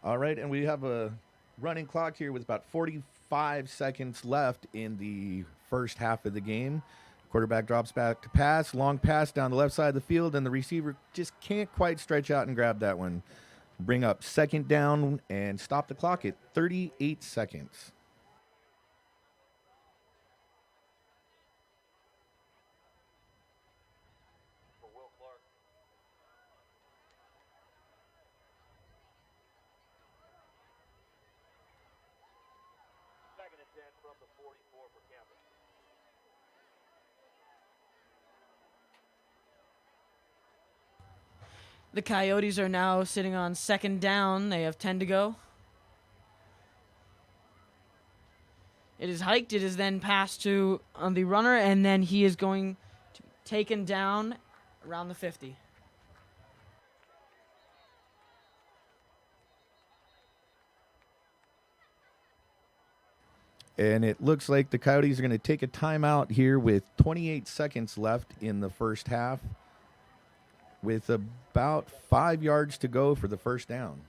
All right, and we have a running clock here with about 45 seconds left in the first half of the game. Quarterback drops back to pass, long pass down the left side of the field, and the receiver just can't quite stretch out and grab that one. bring up second down and stop the clock at 38 seconds. For Will Clark. Second and 10 from the 44 for Campo. The Coyotes are now sitting on second down. They have 10 to go. It is hiked. It is then passed to the runner, and then he is going to be taken down around the 50. And it looks like the Coyotes are going to take a timeout here with 28 seconds left in the first half, with about 5 yards to go for the first down.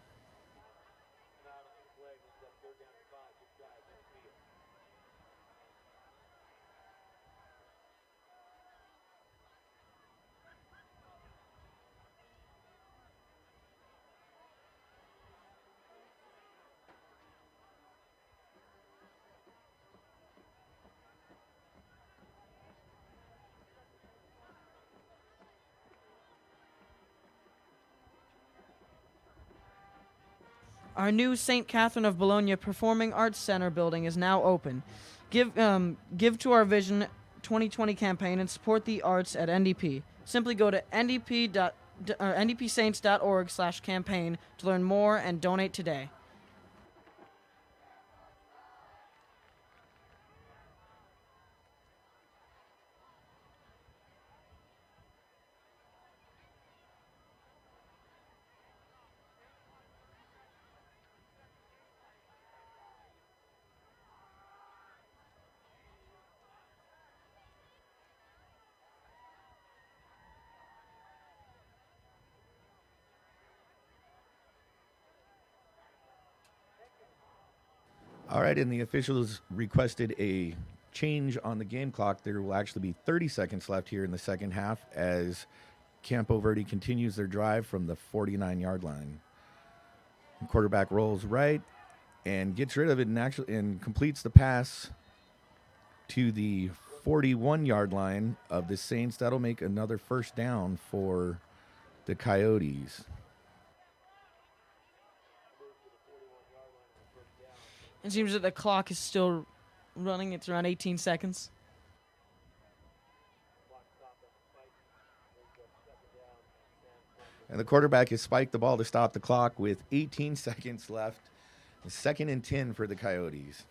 Our new St. Catherine of Bologna Performing Arts Center building is now open. Give to our Vision 2020 campaign and support the arts at NDP. Simply go to ndpsaints.org/campaign to learn more and donate today. All right, and the officials requested a change on the game clock. There will actually be 30 seconds left here in the second half as Campo Verde continues their drive from the 49-yard line. The quarterback rolls right and gets rid of it and completes the pass to the 41-yard line of the Saints. That'll make another first down for the Coyotes. It seems that the clock is still running. It's around 18 seconds. And the quarterback has spiked the ball to stop the clock with 18 seconds left. Second and 10 for the Coyotes.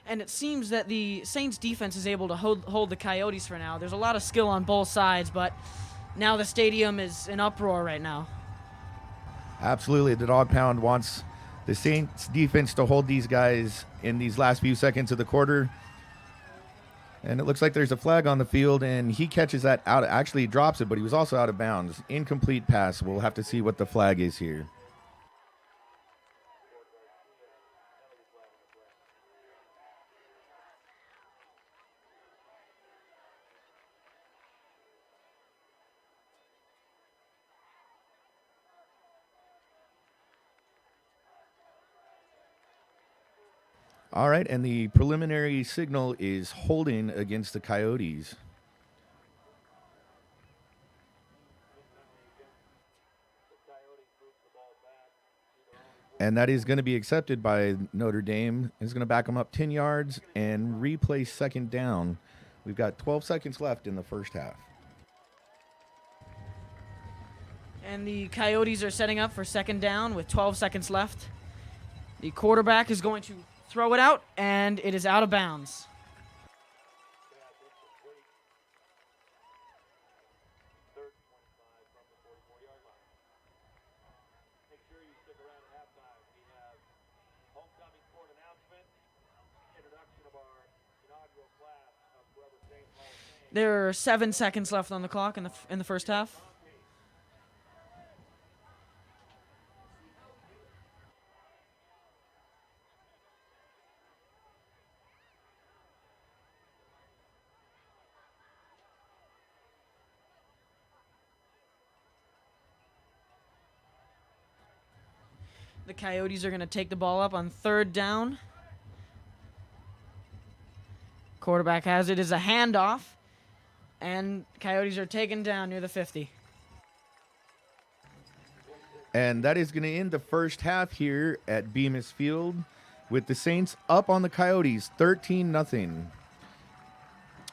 And it seems that the Saints defense is able to hold the Coyotes for now. There's a lot of skill on both sides, but now the stadium is in uproar right now. Absolutely. The Dog Pound wants the Saints defense to hold these guys in these last few seconds of the quarter. And it looks like there's a flag on the field, and he catches that out. Actually, he drops it, but he was also out of bounds. Incomplete pass. We'll have to see what the flag is here. All right, and the preliminary signal is holding against the Coyotes. And that is going to be accepted by Notre Dame. It's going to back them up 10 yards and replay second down. We've got 12 seconds left in the first half. And the Coyotes are setting up for second down with 12 seconds left. The quarterback is going to throw it out, and it is out of bounds. Third 25 from the 44-yard line. Make sure you stick around at halftime. We have homecoming court announcement, introduction of our inaugural class of Brother There are 7 seconds left on the clock in the first half. The Coyotes are going to take the ball up on 3rd down. Quarterback has it as a handoff, and Coyotes are taken down near the 50. And that is going to end the first half here at Bemis Field with the Saints up on the Coyotes 13-0.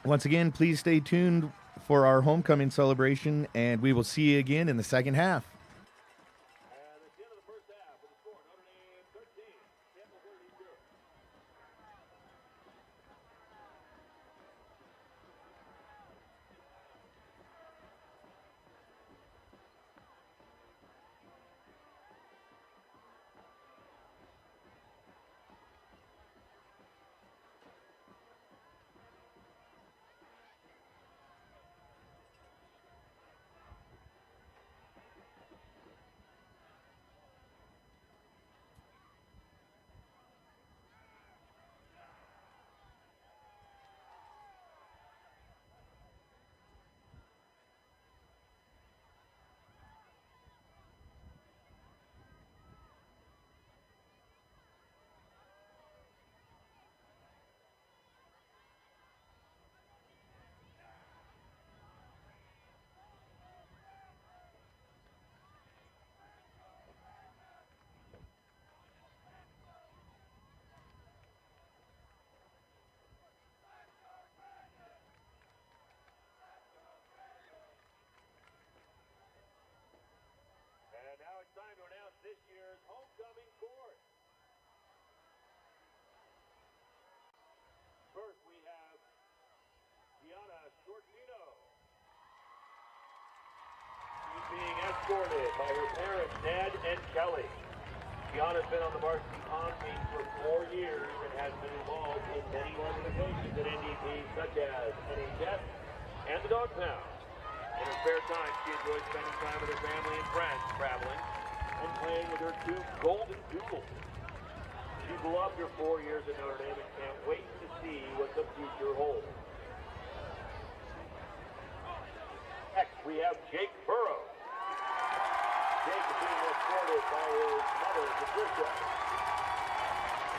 Once again, please stay tuned for our homecoming celebration, and we will see you again in the second half. And at the end of the first half, with the score, Notre Dame 13, Campo Verde 0. And now it's time to announce this year's homecoming court. First, we have Gianna Shortino. She's being escorted by her parents, Ned and Kelly. Gianna's been on the varsity pond team for 4 years and has been involved in many organizations at NDP, such as NHS and the Dog Pound. In her spare time, she enjoys spending time with her family and friends, traveling, and playing with her 2 golden doodles. She's loved her 4 years at Notre Dame and can't wait to see what the future holds. Next, we have Jake Burrow. Jake is being escorted by his mother, Patricia.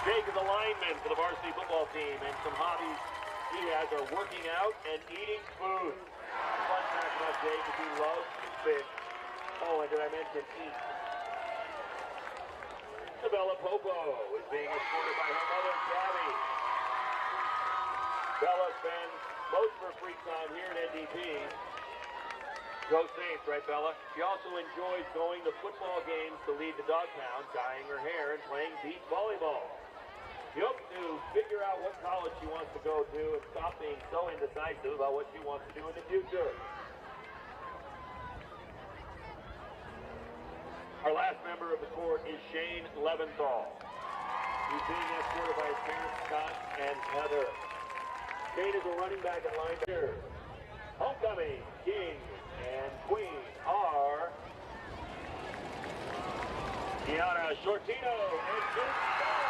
Jake is a lineman for the varsity football team, and some hobbies he has are working out and eating food. Fun fact about Jake is he loves to fish. Oh, and did I mention eat? Bella Popo is being escorted by her mother, Gabby. Bella spends most of her free time here at NDP. Go Saints, right, Bella? She also enjoys going to football games to lead the Dog Pound, dyeing her hair, and playing beach volleyball. She hopes to figure out what college she wants to go to and stop being so indecisive about what she wants to do in the future. Our last member of the court is Shane Leventhal. He's being escorted by his parents, Scott and Heather. Shane is a running back and linebacker. Homecoming king and queen are Gianna Shortino and Jake Burrow.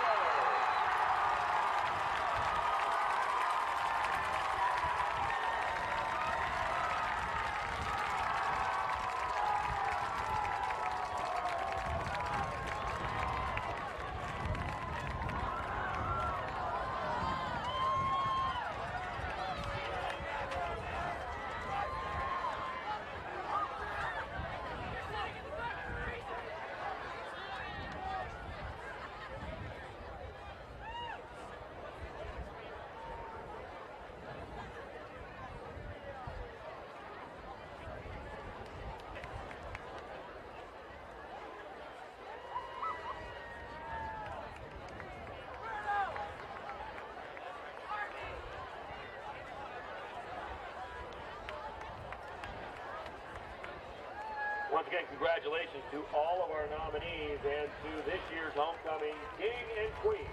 Once again, congratulations to all of our nominees and to this year's homecoming king and queen,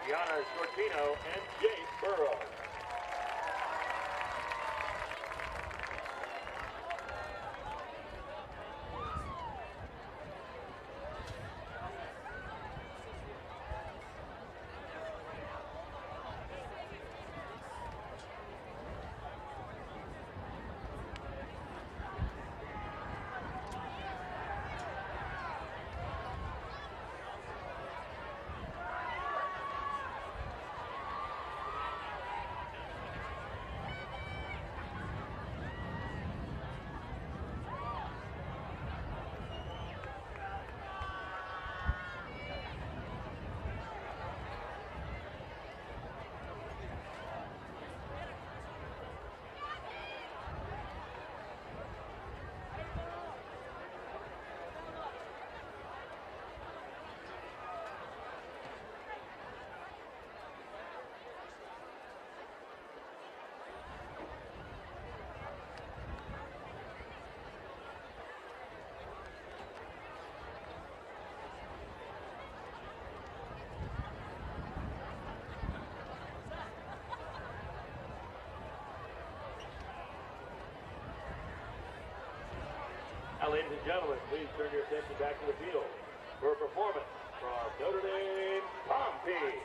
Gianna Shortino and Jake Burrow. Now, ladies and gentlemen, please turn your attention back to the field for a performance from Notre Dame Pompey.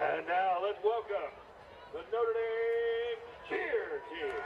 And now let's welcome the Notre Dame cheer team.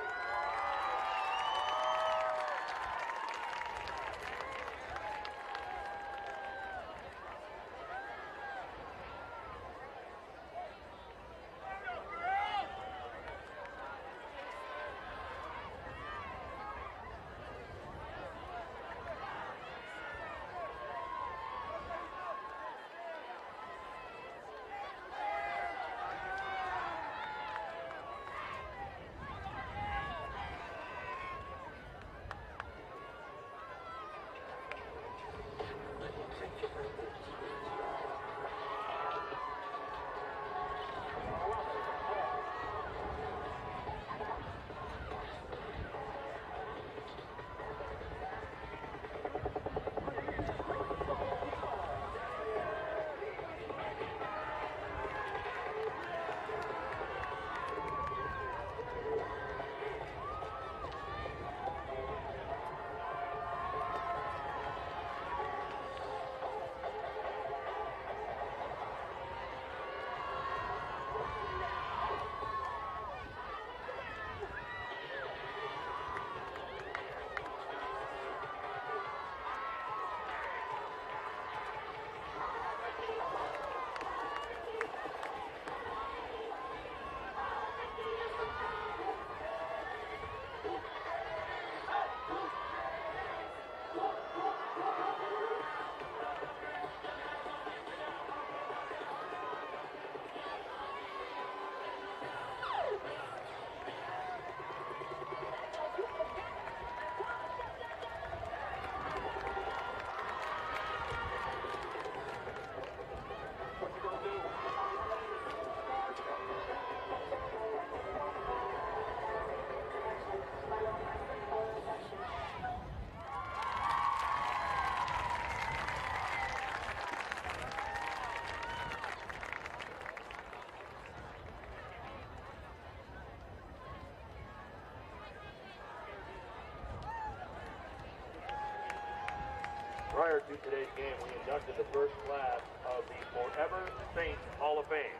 Prior to today's game, we inducted the first class of the Forever Saints Hall of Fame.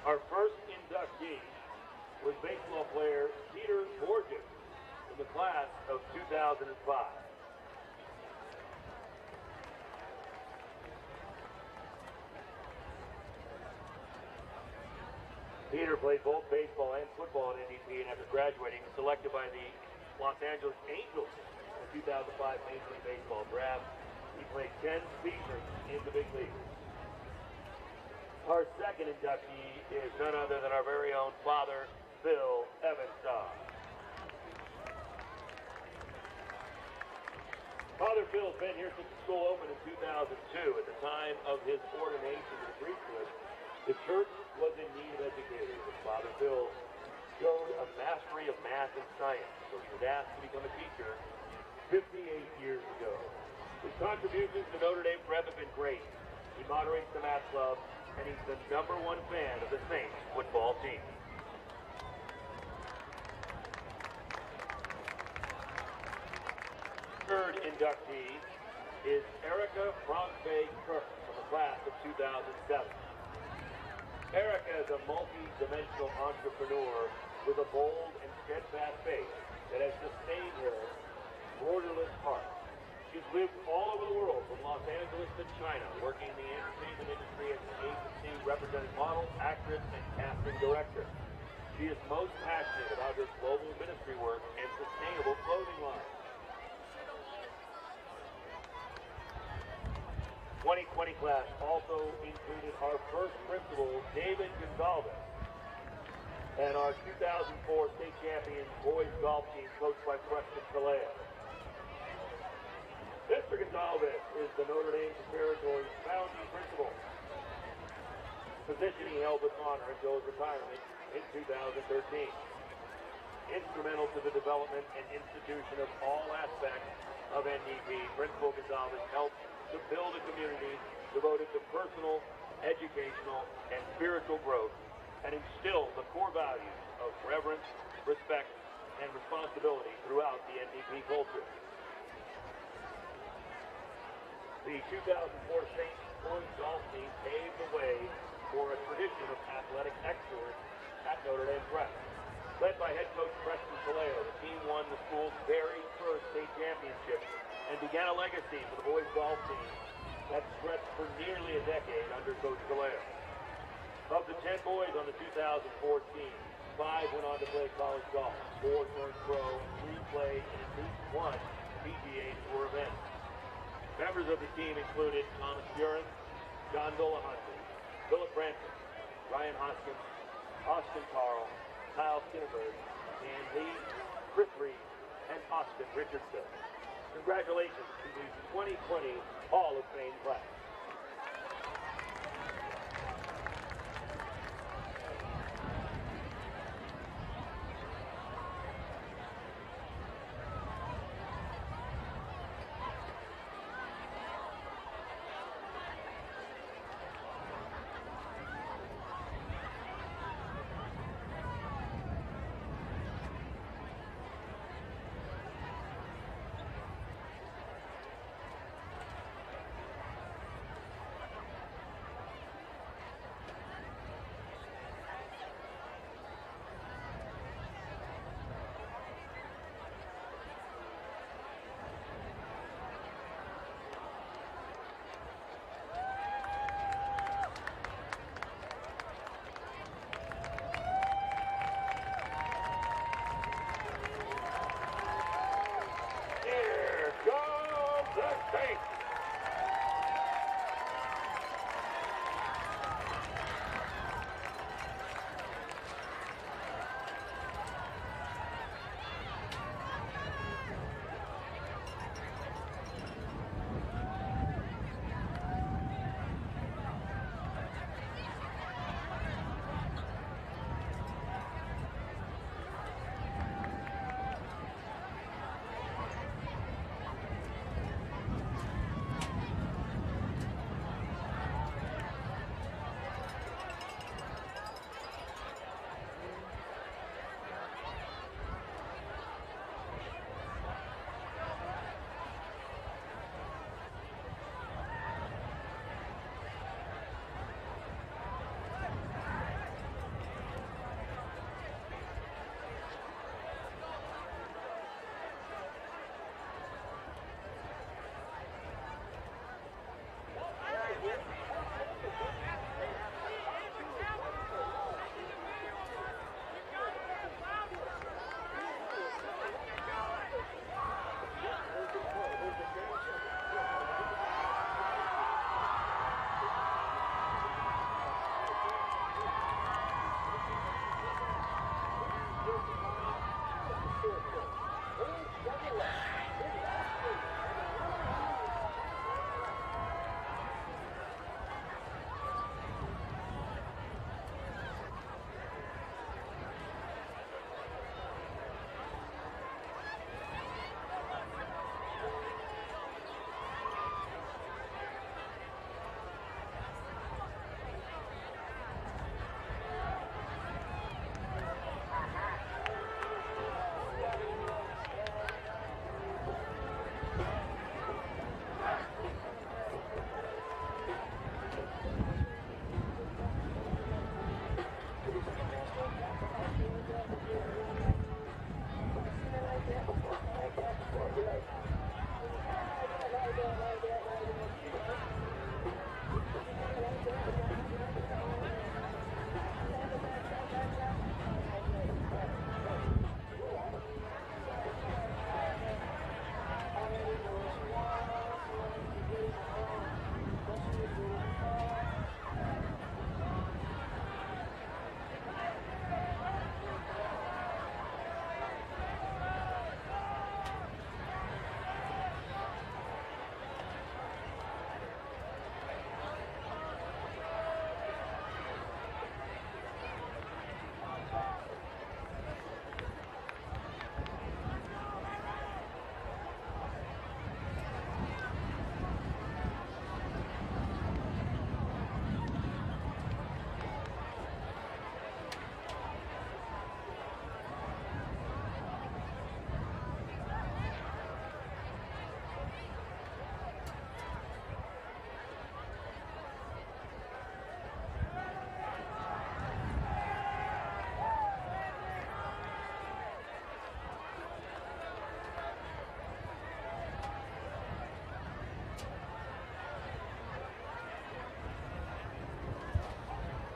Our first inductee was baseball player Peter Borges in the class of 2005. Peter played both baseball and football at NDP, and after graduating, was selected by the Los Angeles Angels in the 2005 Major League Baseball draft. He played 10 seasons in the big leagues. Our second inductee is none other than our very own father, Phil Evanstock. Father Phil's been here since the school opened in 2002. At the time of his ordination to the priesthood, the church was in need of educators, and Father Phil showed a mastery of math and science, so he was asked to become a teacher 58 years ago. His contributions to Notre Dame Prep have been great. He moderates the math club, and he's the #1 fan of the Saints football team. Third inductee is Erica Bronfe-Kirk from the class of 2007. Erica is a multi-dimensional entrepreneur with a bold and steadfast faith that has sustained her borderless heart. She's lived all over the world, from Los Angeles to China, working in the entertainment industry as an agency representing model, actress, and casting director. She is most passionate about her global ministry work and sustainable clothing line. 2020 class also included our first principal, David Gonzalez, and our 2004 state champion boys golf team coached by Preston Calais. Mr. Gonzalez is the Notre Dame Preparatory founding principal, position he held with honor until his retirement in 2013. Instrumental to the development and institution of all aspects of NDP, Principal Gonzalez helped to build a community devoted to personal, educational, and spiritual growth, and instill the core values of reverence, respect, and responsibility throughout the NDP culture. The 2004 Saints boys golf team paved the way for a tradition of athletic excellence at Notre Dame Prep. Led by head coach Preston Calais, the team won the school's very first state championship and began a legacy for the boys golf team that stretched for nearly a decade under Coach Calais. Of the 10 boys on the 2004 team, 5 went on to play college golf, 4 turned pro, and 3 played in at least one PGA Tour event. Members of the team included Thomas Buren, John Dolahanty, Philip Branson, Ryan Hoskins, Austin Carl, Kyle Skinnerberg, Dan Lee, Chris Reed, and Austin Richardson. Congratulations to the 2020 Hall of Fame class.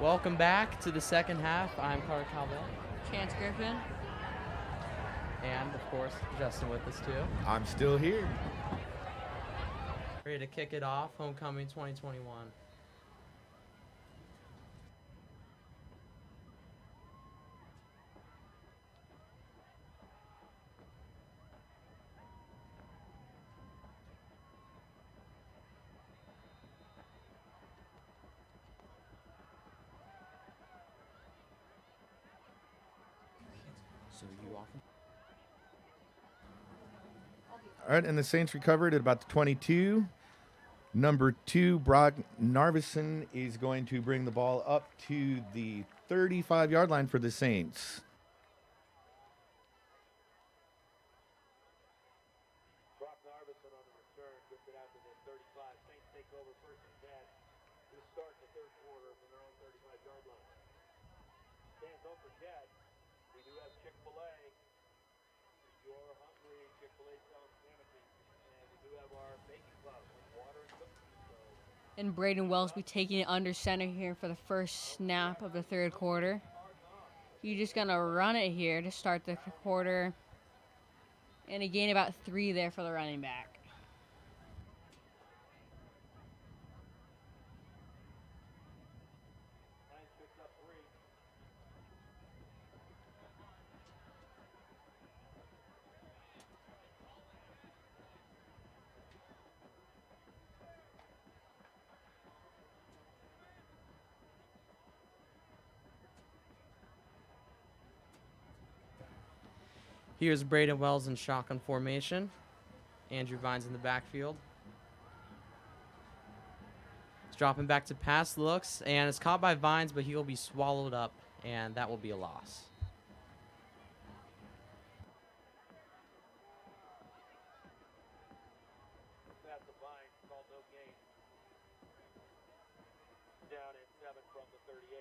Welcome back to the second half. I'm Carter Calvin. Chance Griffin. And, of course, Justin with us, too. I'm still here. Ready to kick it off, Homecoming 2021. So you often. All right, and the Saints recovered at about the 22. Number 2, Brock Narvison is going to bring the ball up to the 35-yard line for the Saints. Brock Narvison on the return, gets it out to the 35. Saints take over first and 10 to start the third quarter from their own 35-yard line. Fans, don't forget, we do have Chick-fil-A. If you're hungry, Chick-fil-A sells sandwiches. And we do have our baking club with water and cookies. And Braden Wells be taking it under center here for the first snap of the third quarter. You're just going to run it here to start the quarter. And he gained about 3 there for the running back. Saints picks up 3. Here's Braden Wells in shotgun formation. Andrew Vines in the backfield. He's dropping back to pass looks, and it's caught by Vines, but he'll be swallowed up, and that will be a loss. Pass the Vines, called no gain. Down at 7 from the 38.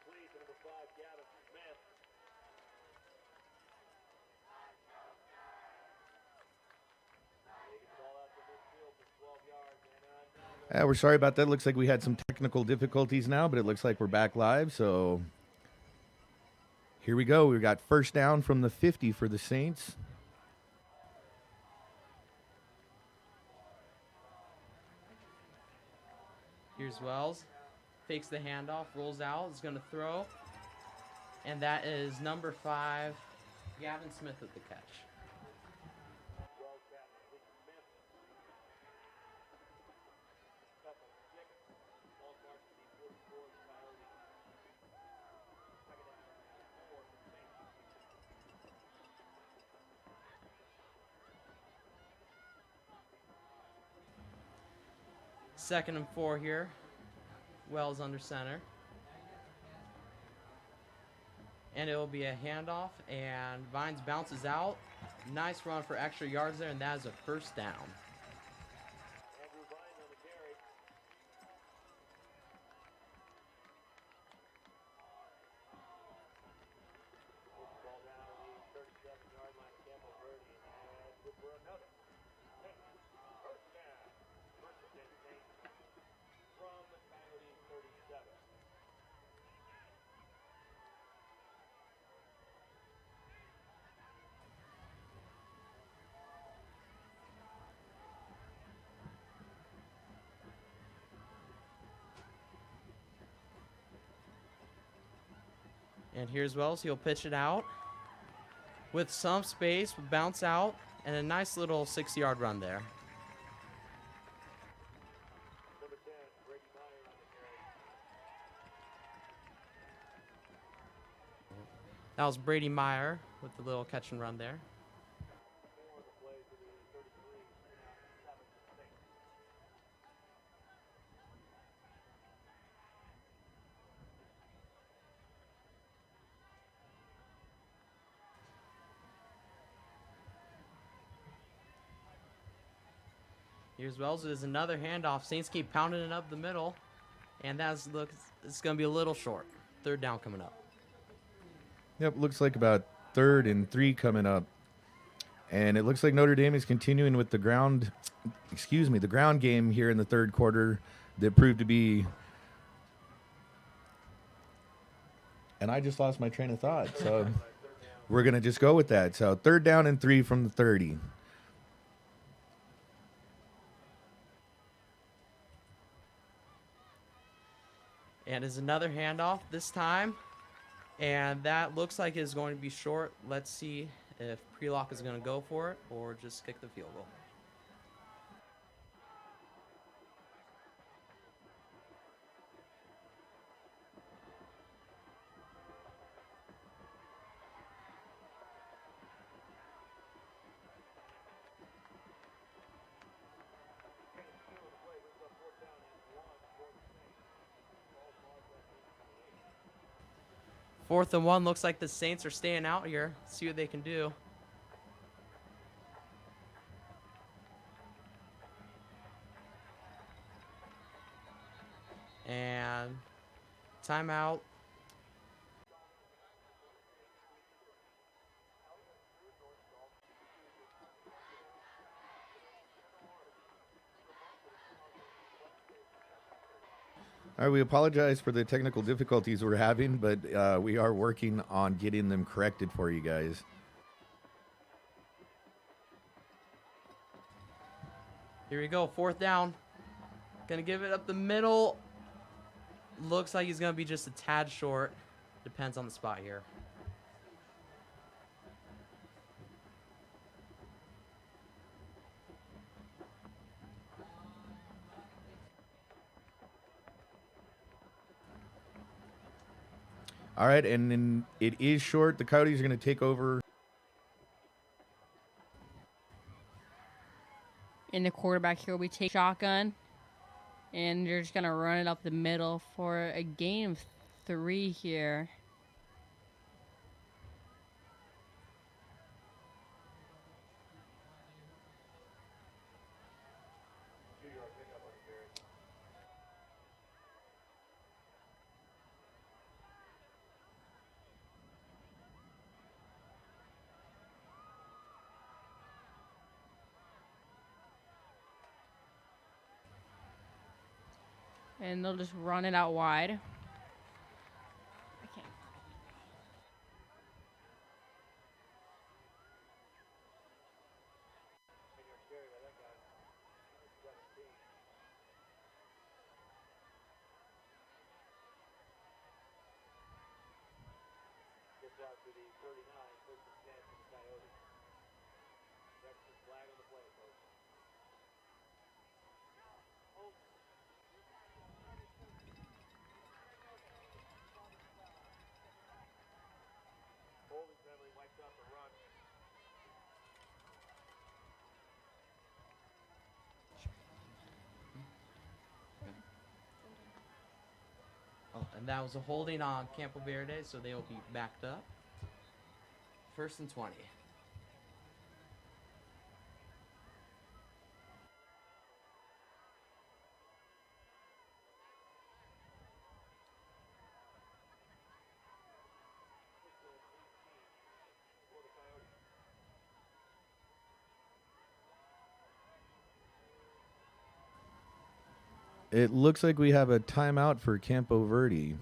Clean to number 5, Gavin Smith. Taking the ball out to midfield for 12 yards. And We're sorry about that. Looks like we had some technical difficulties now, but it looks like we're back live. So here we go. We've got first down from the 50 for the Saints. Here's Wells. fakes the handoff, rolls out, is going to throw. And that is number 5, Gavin Smith with the catch. Second and 4 here. Wells under center. And it will be a handoff, and Vines bounces out. Nice run for extra yards there, and that is a first down. Andrew Vines on the carry. Puts the ball down to the 37-yard line of Campo Verde, and good for another. First down. First and 10 from the Coyote 37. And here's Wells. He'll pitch it out with some space, will bounce out, and a nice little 6-yard run there. Number 10, Brady Meyer on the carry. That was Brady Meyer with the little catch and run there. 4 on the play to the 33. Now 7 to Saints. Here's Wells. There's another handoff. Saints keep pounding it up the middle, and it's going to be a little short. Third down coming up. Yep, looks like about 3rd and 3 coming up. And it looks like Notre Dame is continuing with the ground game here in the third quarter that proved to be, and I just lost my train of thought. So we're going to just go with that. So 3rd down and 3 from the 30. And is another handoff this time. And that looks like it's going to be short. Let's see if Prelock is going to go for it or just kick the field goal. Fourth and 1, looks like the Saints are staying out here. See what they can do. And timeout. All right, we apologize for the technical difficulties we're having, but we are working on getting them corrected for you guys. Here we go, 4th down. Gonna give it up the middle. Looks like he's gonna be just a tad short. Depends on the spot here. All right, and then it is short. The Coyotes are going to take over. And the quarterback here will be taking shotgun. And they're just going to run it up the middle for a gain of 3 here. And they'll just run it out wide. Okay. to the 39, first and 10 for the Coyotes. Next flag on the play, folks. Holding penalty wipes out the run. Oh, and that was a holding on Campo Verde, so they will be backed up. First and 20. For the Coyotes. It looks like we have a timeout for Campo Verde.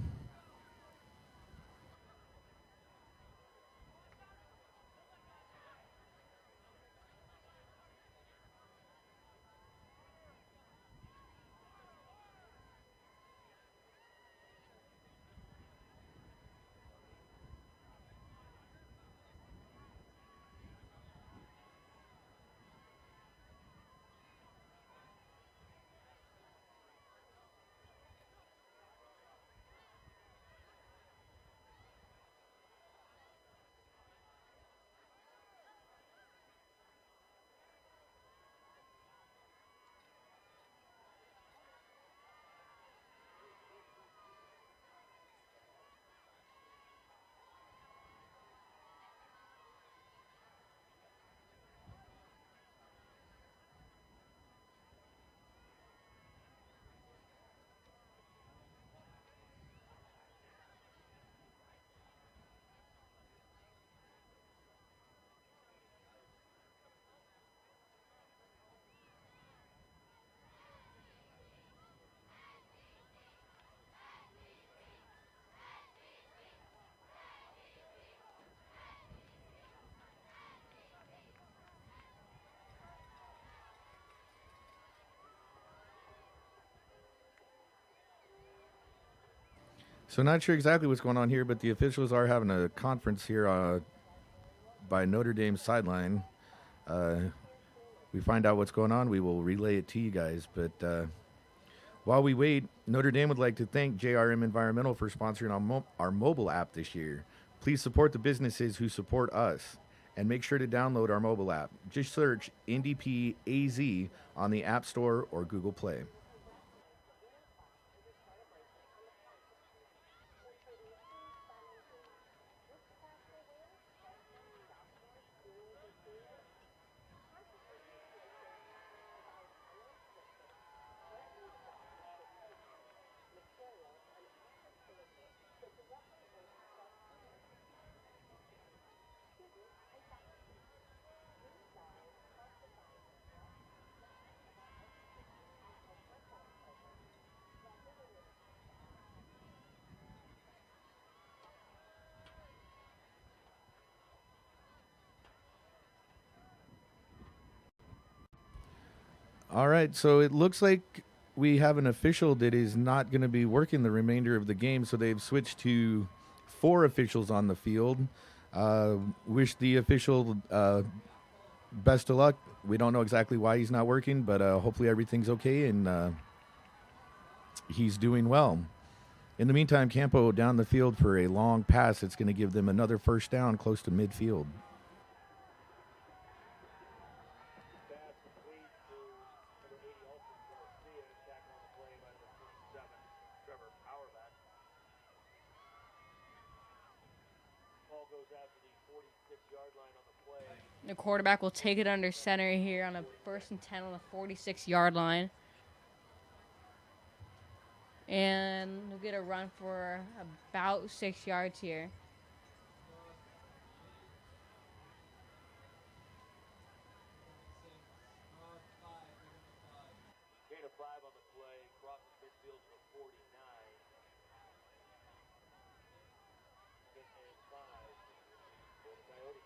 So not sure exactly what's going on here, but the officials are having a conference here by Notre Dame's sideline. We find out what's going on, we will relay it to you guys. But while we wait, Notre Dame would like to thank JRM Environmental for sponsoring our mobile app this year. Please support the businesses who support us, and make sure to download our mobile app. Just search NDP AZ on the App Store or Google Play. All right, so it looks like we have an official that is not going to be working the remainder of the game, so they've switched to 4 officials on the field. Wish the official best of luck. We don't know exactly why he's not working, but hopefully everything's okay and he's doing well. In the meantime, Campo down the field for a long pass. It's going to give them another first down close to midfield. Pass complete to number 80, Alton Garcia. Tackle on the play by number 27, Trevor Powerback. Ball goes out to the 46-yard line on the play. The quarterback will take it under center here on a first and 10 on the 46-yard line. And we'll get a run for about 6 yards here. Gain of 5 on the play. Crosses midfield to the 49. Second and 5 for the Coyotes.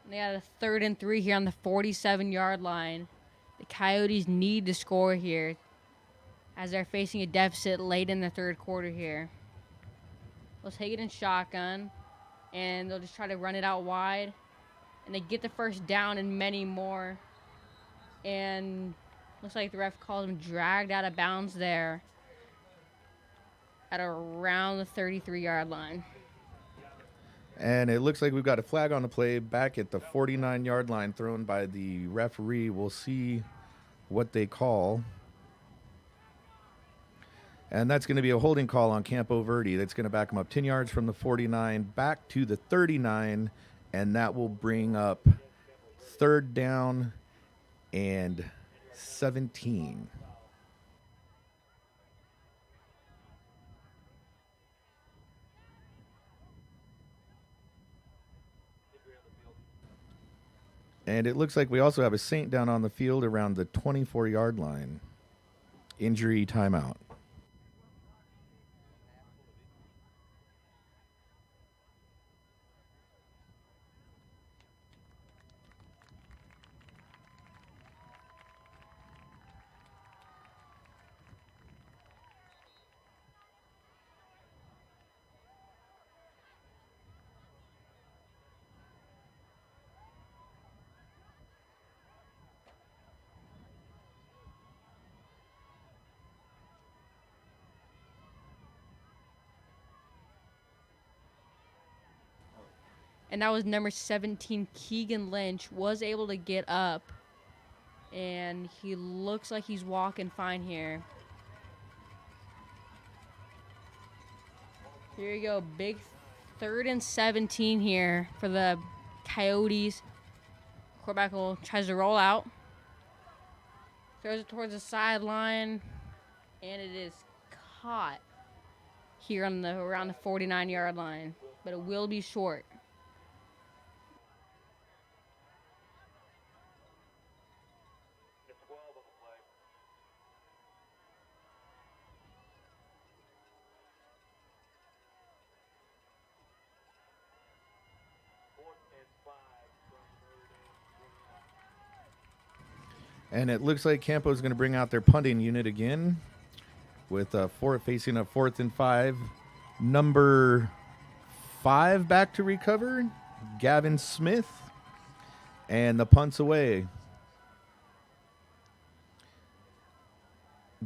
They got a 3rd and 3 here on the 47-yard line. The Coyotes need to score here as they're facing a deficit late in the 3rd quarter here. They'll take it in shotgun, and they'll just try to run it out wide. And they get the first down and many more. And looks like the ref called him dragged out of bounds there at around the 33-yard line. And it looks like we've got a flag on the play back at the 49-yard line thrown by the referee. We'll see what they call. And that's going to be a holding call on Campo Verde. That's going to back them up 10 yards from the 49 back to the 39. And that will bring up 3rd down and 17. And it looks like we also have a Saint down on the field around the 24-yard line. Injury timeout. And that was number 17, Keegan Lynch, was able to get up. And he looks like he's walking fine here. Here you go, big 3rd and 17 here for the Coyotes. Quarterback tries to roll out. Throws it towards the sideline. And it is caught here on around the 49-yard line. But it will be short. And it looks like Campo is going to bring out their punting unit again with facing a 4th and 5. Number 5 back to recover, Gavin Smith. And the punt's away.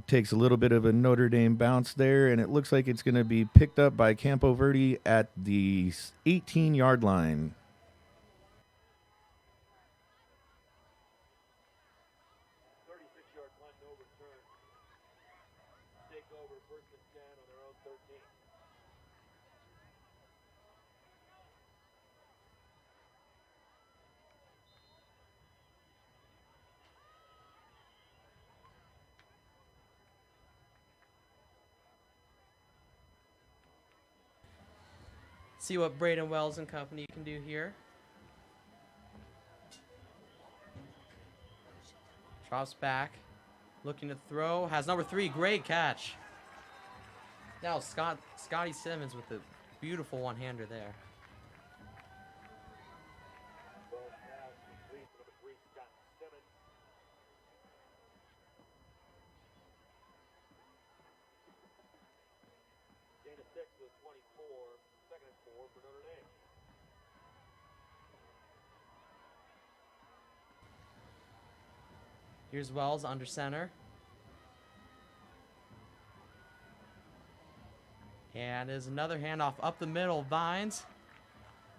Takes a little bit of a Notre Dame bounce there, and it looks like it's going to be picked up by Campo Verde at the 18-yard line. 36-yard punt, no return. Take over 1st and 10 on their own 13. See what Braden Wells and company can do here. Drops back, looking to throw. Has number 3, great catch. Now Scotty Simmons with a beautiful one-hander there. Gain of 6 with 24, 2nd and 4 for Notre Dame. Here's Wells under center. And there's another handoff up the middle, Vines,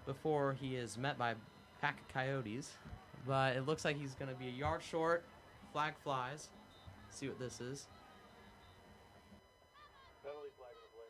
before he is met by a pack of Coyotes. But it looks like he's going to be a yard short. Flag flies. See what this is. Penalty flag on the play.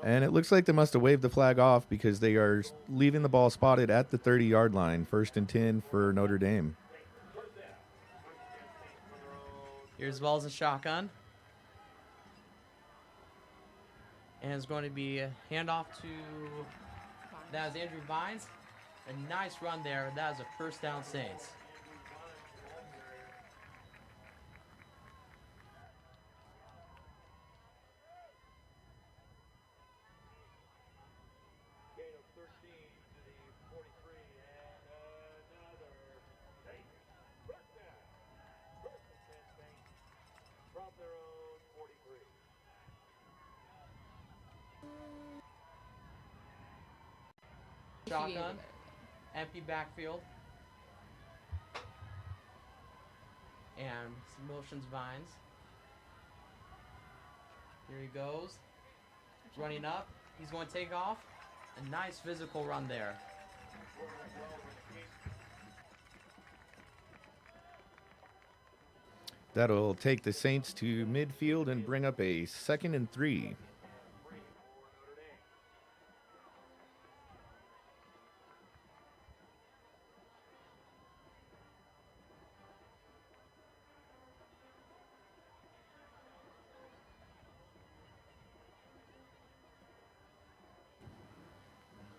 And it looks like they must have waved the flag off because they are leaving the ball spotted at the 30-yard line. 1st and 10 for Notre Dame. Here's balls and shotgun. And it's going to be a handoff to, that is Andrew Vines. A nice run there. That is a first down Saints. Gain of 13 to the 43, and another Saints first down. First and 10 Saints from their own 43. Shotgun. Empty backfield. And some motions Vines. Here he goes. Running up. He's going to take off. A nice physical run there. That'll take the Saints to midfield and bring up a 2nd and 3.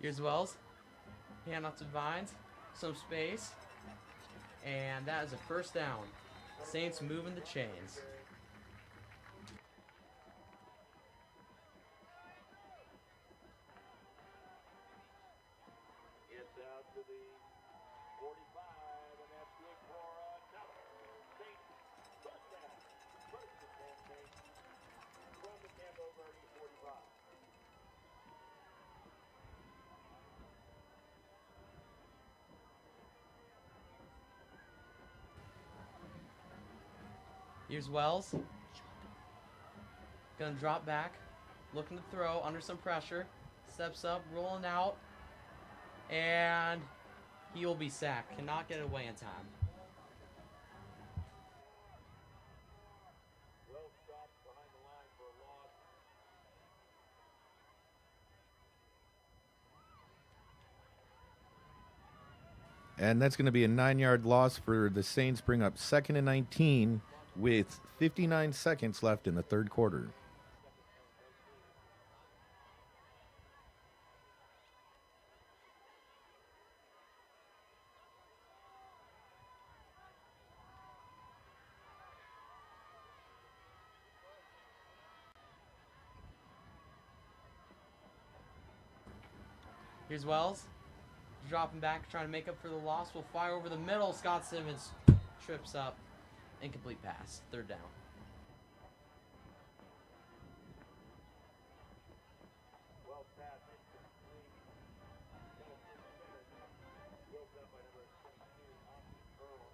Here's Wells. Hand off to Vines. Some space. And that is a first down. Saints moving the chains. Gets out to the 45, and that's good for another Saints first down. First and 10 Saints from the Campo Verde 45. Here's Wells. Gonna drop back. Looking to throw under some pressure. Steps up, rolling out. And he will be sacked. Cannot get away in time. Well stopped behind the line for a loss. And that's going to be a 9-yard loss for the Saints. Bring up 2nd and 19 with 59 seconds left in the 3rd quarter. Here's Wells. Dropping back, trying to make up for the loss. Will fire over the middle. Scott Simmons trips up. Incomplete pass. 3rd down. Well pass incomplete. That was broke up by number 22, Austin Earl.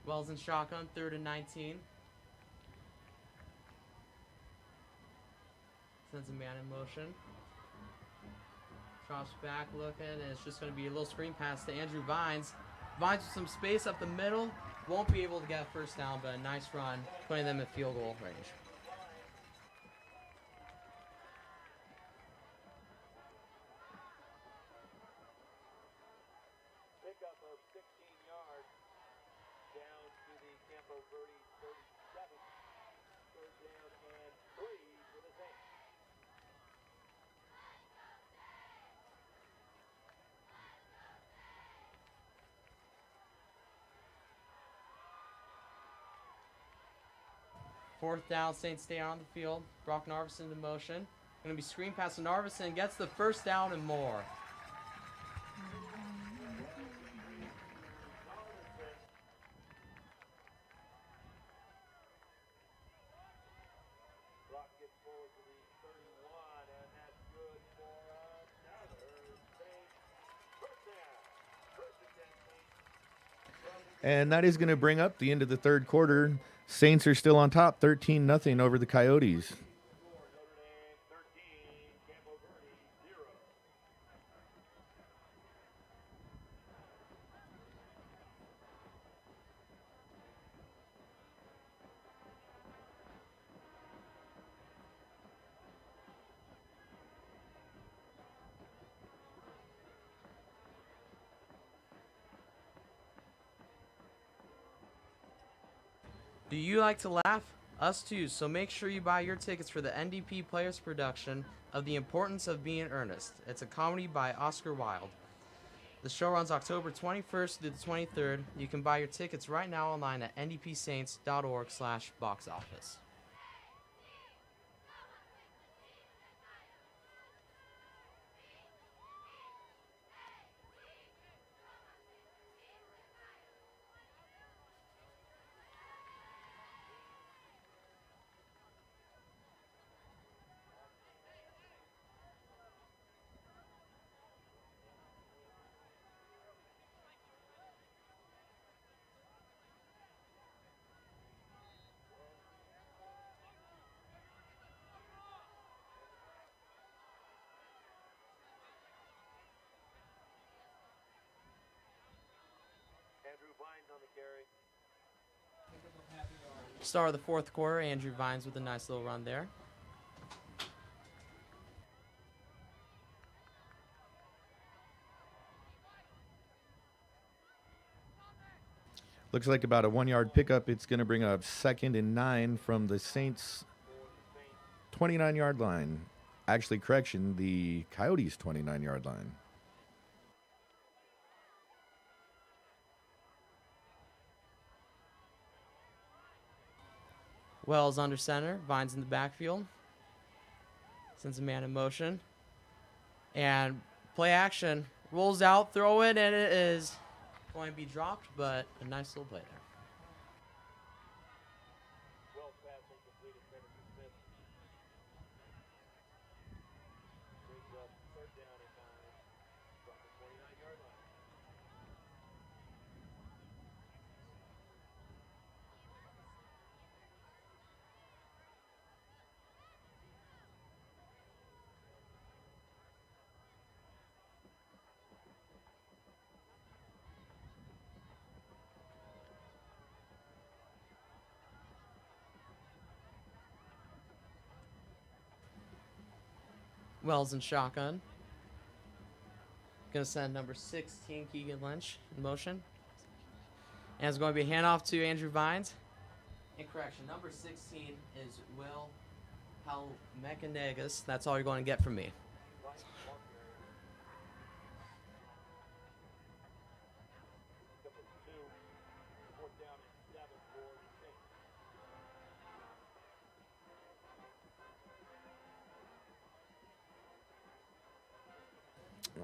Wells in shotgun, 3rd and 19. Sends a man in motion. Drops back looking, and it's just going to be a little screen pass to Andrew Vines. Vines with some space up the middle. Won't be able to get a first down, but a nice run, putting them in field goal range. Pickup of 16 yards down to the Campo Verde 37. 3rd down and 3 for the Saints. Fourth down, Saints stay on the field. Brock Narvison in motion. Going to be screen pass to Narvison. Gets the first down and more. Clock gets forward to the 31, and that's good for another Saints And that is going to bring up the end of the third quarter. Saints are still on top, 13-0 over the Coyotes. Notre Dame 13, Campo Verde 0. Do you like to laugh? Us too, so make sure you buy your tickets for the NDP Players production of The Importance of Being Earnest. It's a comedy by Oscar Wilde. The show runs October 21st through the 23rd. You can buy your tickets right now online at ndpsaints.org/box office. Andrew Vines on the carry. Star of the fourth quarter, Andrew Vines with a nice little run there. Looks like about a 1-yard pickup. It's going to bring up 2nd and 9 from the Saints' 29-yard line. Actually, correction, the Coyotes' 29-yard line. Wells under center, Vines in the backfield. Sends a man in motion. And play action. Rolls out, throw it, and it is going to be dropped, but a nice little play there. Well pass incomplete at Tennessee Smith. Brings up 3rd down and 9 from the 29-yard line. Wells in shotgun. Gonna send number 16, Keegan Lynch, in motion. And it's going to be a handoff to Andrew Vines. And correction, number 16 is Will Halmekanegas. That's all you're going to get from me. Vines long carry. Pickup of 2. 4th down and 7 for the Saints.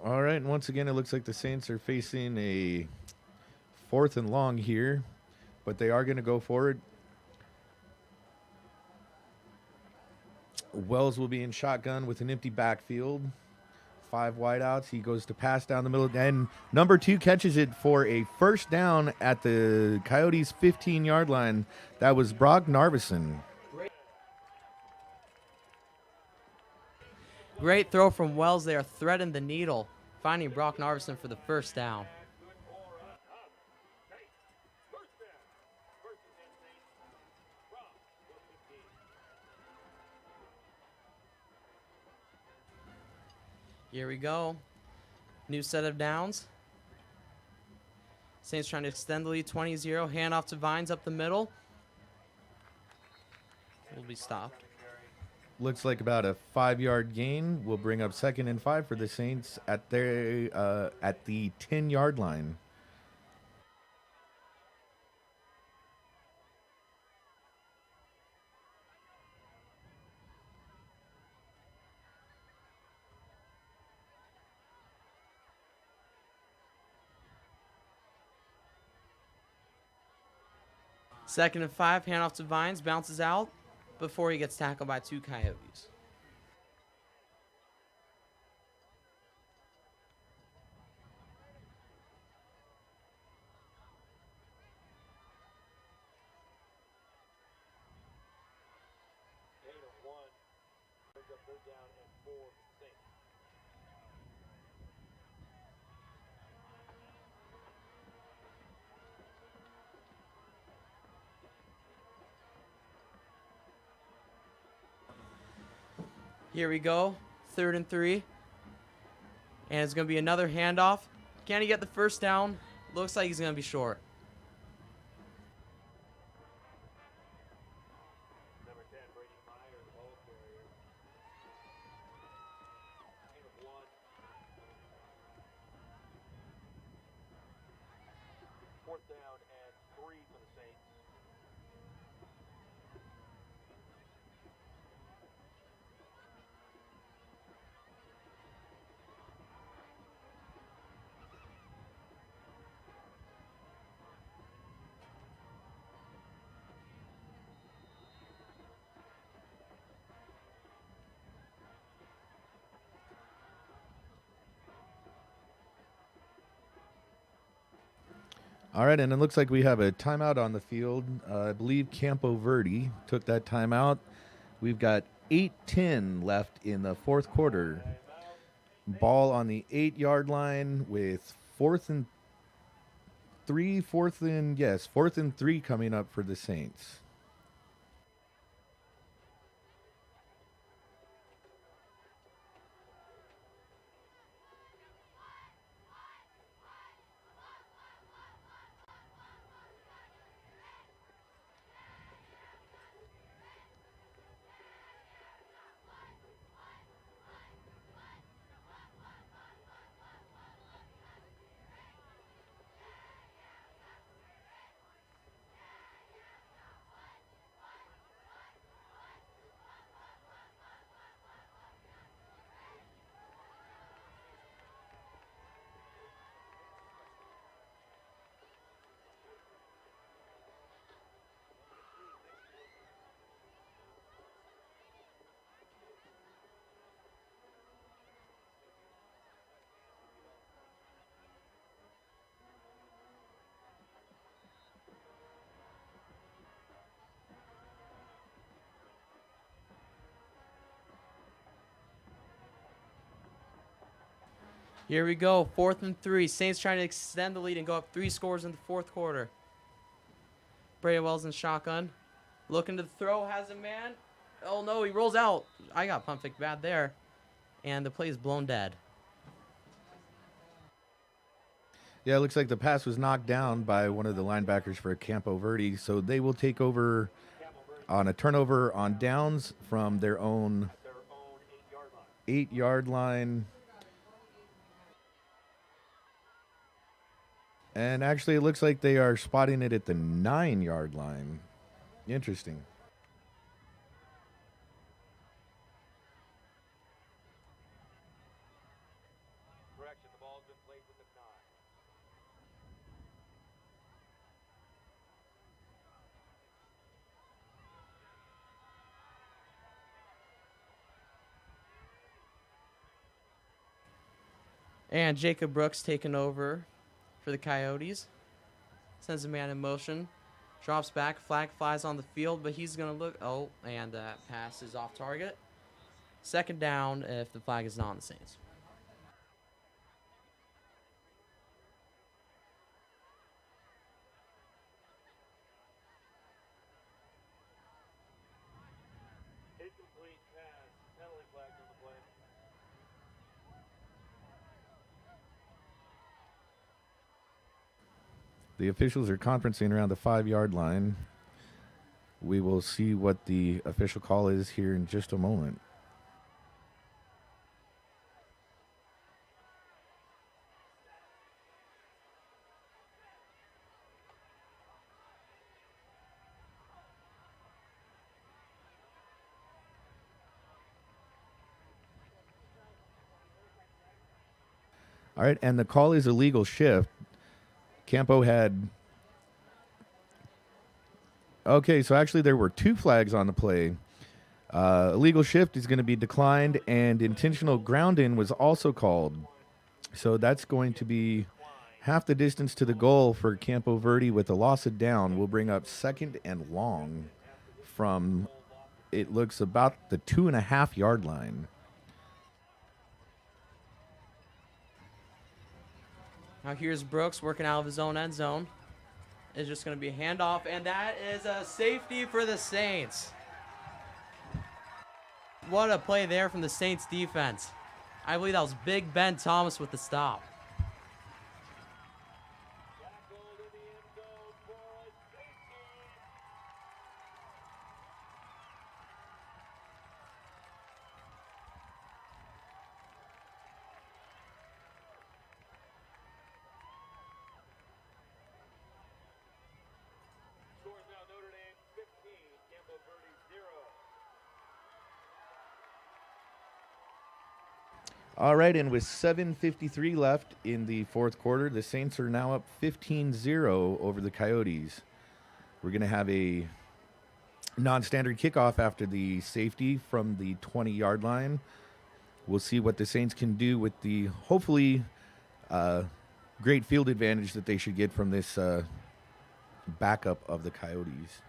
All right, and once again, it looks like the Saints are facing a 4th and long here, but they are going to go forward. Wells will be in shotgun with an empty backfield. 5 wideouts. He goes to pass down the middle, and number 2 catches it for a 1st down at the Coyotes' 15-yard line. That was Brock Narvison. Great throw from Wells there, threading the needle, finding Brock Narvison for the 1st down. Here we go. New set of downs. Saints trying to extend the lead, 20-0. Handoff to Vines up the middle. Will be stopped. Looks like about a 5-yard gain will bring up 2nd and 5 for the Saints at the 10-yard line. Second and 5, handoff to Vines, bounces out before he gets tackled by 2 Coyotes. Third down and 4 for the Saints. Here we go. 3rd and 3. And it's going to be another handoff. Can he get the first down? Looks like he's going to be short. Number 10, Brady Meyer, the ball carrier. Gain of 1. 4th down and 3 for the Saints. All right, and it looks like we have a timeout on the field. I believe Campo Verde took that timeout. We've got 8:10 left in the fourth quarter. Ball on the 8-yard line with 4th and 3 coming up for the Saints. Here we go. 4th and 3. Saints trying to extend the lead and go up 3 scores in the fourth quarter. Brady Wells in shotgun. Looking to throw. Has a man. Oh, no. He rolls out. I got pump fake bad there. And the play is blown dead. Yeah, it looks like the pass was knocked down by one of the linebackers for Campo Verde, so they will take over on a turnover on downs from their own 8-yard line. And actually, it looks like they are spotting it at the 9-yard line. Interesting. Correction, the ball's been placed at the 9. And Jacob Brooks taking over for the Coyotes. Sends a man in motion. Drops back. Flag flies on the field, but he's going to look. Oh, and that pass is off target. 2nd down if the flag is not on the Saints. Incomplete pass. Penalty flag on the play. The officials are conferencing around the 5-yard line. We will see what the official call is here in just a moment. All right, and the call is a legal shift. Campo had... Okay, so actually there were 2 flags on the play. Illegal shift is going to be declined, and intentional ground-in was also called. So that's going to be half the distance to the goal for Campo Verde with a loss of down. Will bring up 2nd and long from it looks about the 2.5-yard line. Now here's Brooks working out of his own end zone. It's just going to be a handoff, and that is a safety for the Saints. What a play there from the Saints defense. I believe that was Big Ben Thomas with the stop. Scores now Notre Dame 15, Campo Verde 0. All right, and with 7:53 left in the fourth quarter, the Saints are now up 15-0 over the Coyotes. We're going to have a non-standard kickoff after the safety from the 20-yard line. We'll see what the Saints can do with the hopefully great field advantage that they should get from this backup of the Coyotes.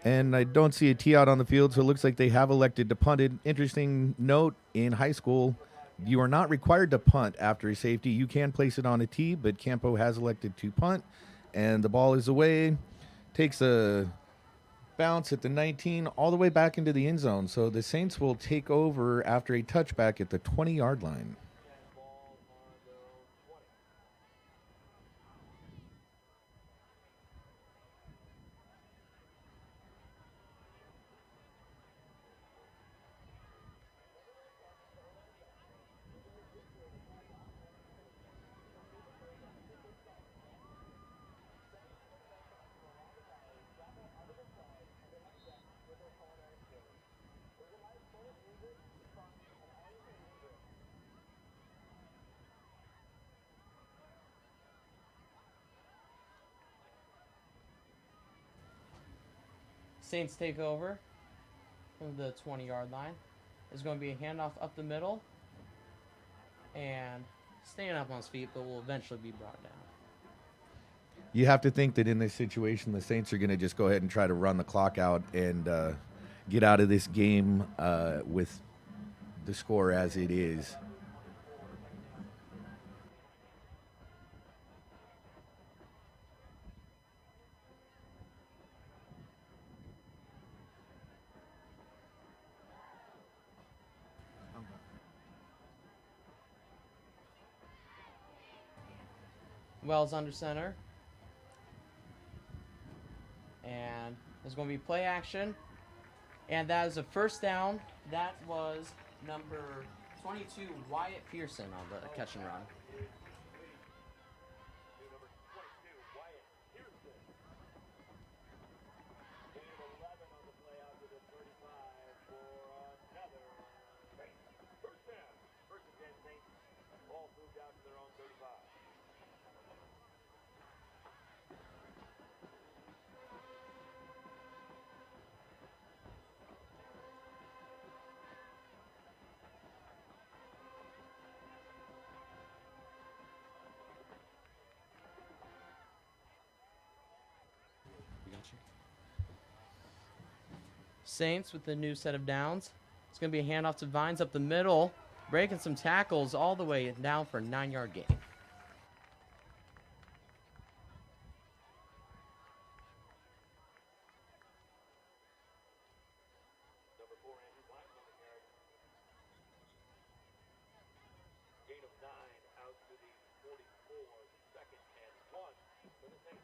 And I don't see a tee out on the field, so it looks like they have elected to punt it. Interesting note, in high school, you are not required to punt after a safety. You can place it on a tee, but Campo has elected to punt, and the ball is away. Takes a bounce at the 19, all the way back into the end zone. So the Saints will take over after a touchback at the 20-yard line. Saints take over from the 20-yard line. There's going to be a handoff up the middle. And staying up on his feet, but will eventually be brought down. You have to think that in this situation, the Saints are going to just go ahead and try to run the clock out and get out of this game with the score as it is. Wells under center. And there's going to be play action. And that is a first down. That was number 22, Wyatt Pearson, on the catch and run. Saints with the new set of downs. It's going to be a handoff to Vines up the middle, breaking some tackles all the way down for a 9-yard gain. Gain of 9 out to the 44, second and 1 for the Saints.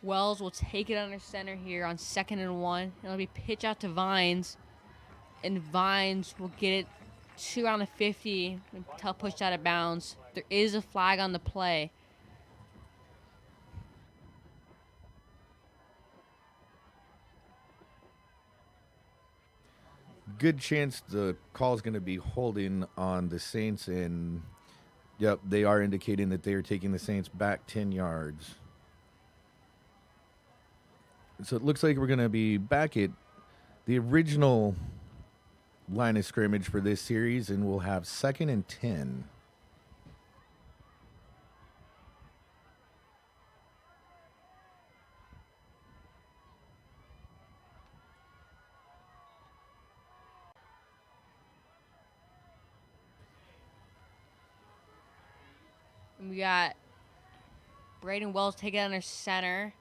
Wells will take it under center here on 2nd and 1. It'll be pitch out to Vines, and Vines will get it to around the 50 until pushed out of bounds. There is a flag on the play. Good chance the call is going to be holding on the Saints, and yep, they are indicating that they are taking the Saints back 10 yards. So it looks like we're going to be back at the original line of scrimmage for this series, and we'll have 2nd and 10. We got Braden Wells taking it under center,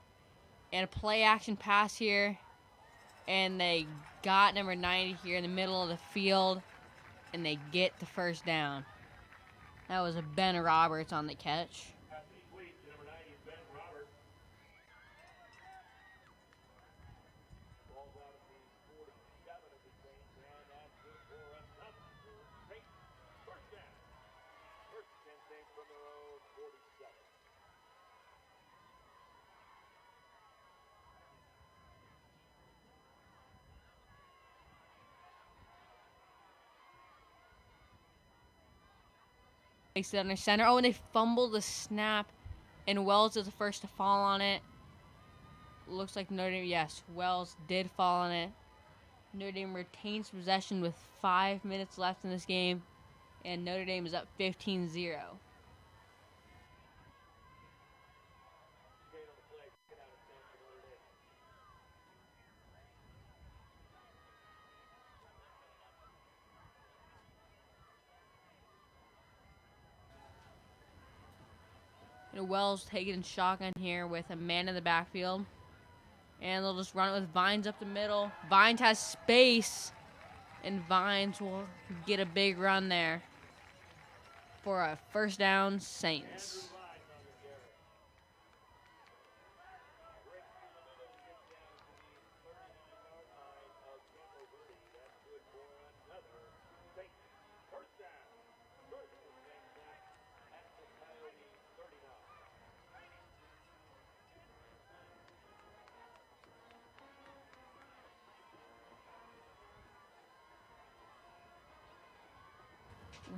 and a play action pass here, and they got number 90 here in the middle of the field, and they get the first down. That was a Ben Roberts on the catch. Makes it under center. Oh, and they fumbled the snap, and Wells is the first to fall on it. Looks like Notre Dame, yes, Wells did fall on it. Notre Dame retains possession with 5 minutes left in this game, and Notre Dame is up 15-0. And Wells taking shotgun here with a man in the backfield. And they'll just run it with Vines up the middle. Vines has space, and Vines will get a big run there for a first down, Saints.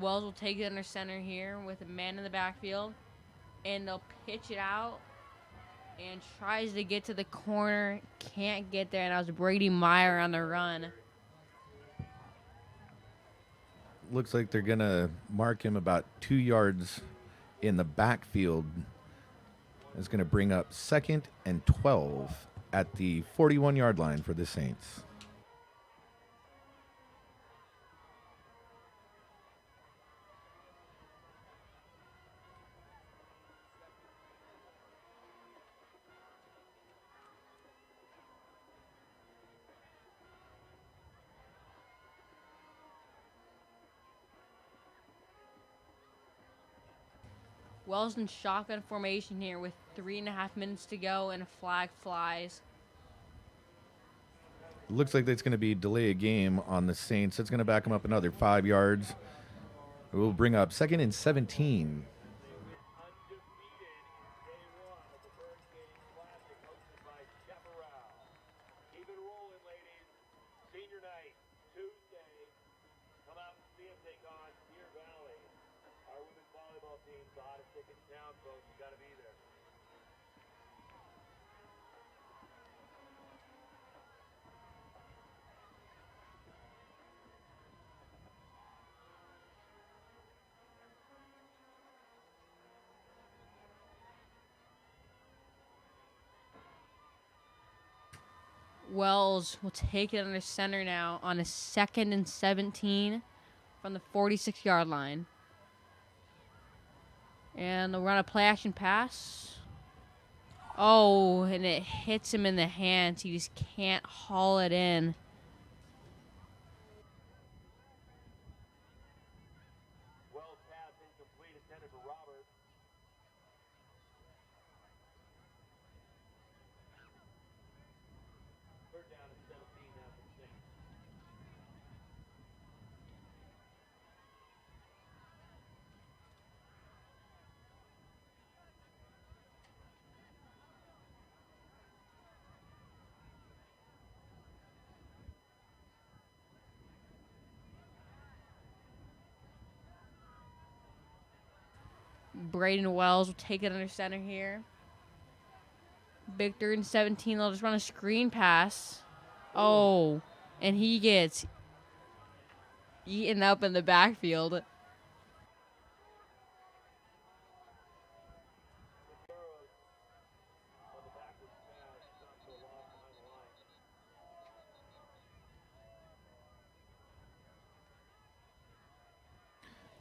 Wells will take it under center here with a man in the backfield, and they'll pitch it out and tries to get to the corner, can't get there, and that was Brady Meyer on the run. Looks like they're going to mark him about 2 yards in the backfield. It's going to bring up 2nd and 12 at the 41-yard line for the Saints. Wells in shotgun formation here with 3.5 minutes to go, and a flag flies. Looks like that's going to be delay a game on the Saints. It's going to back them up another 5 yards. It will bring up 2nd and 17. Wells will take it under center now on a 2nd and 17 from the 46-yard line. And they'll run a play action pass. Oh, and it hits him in the hands. He just can't haul it in. Braden Wells will take it under center here. Big 3rd and 17. They'll just run a screen pass. Oh, and he gets eaten up in the backfield.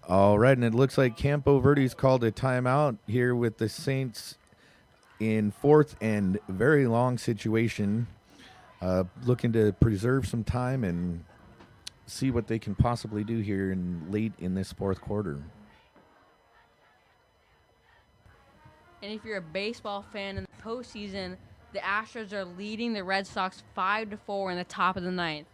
All right, and it looks like Campo Verde's called a timeout here with the Saints in 4th and very long situation, looking to preserve some time and see what they can possibly do here late in this 4th quarter. And if you're a baseball fan in the postseason, the Astros are leading the Red Sox 5-4 in the top of the 9th.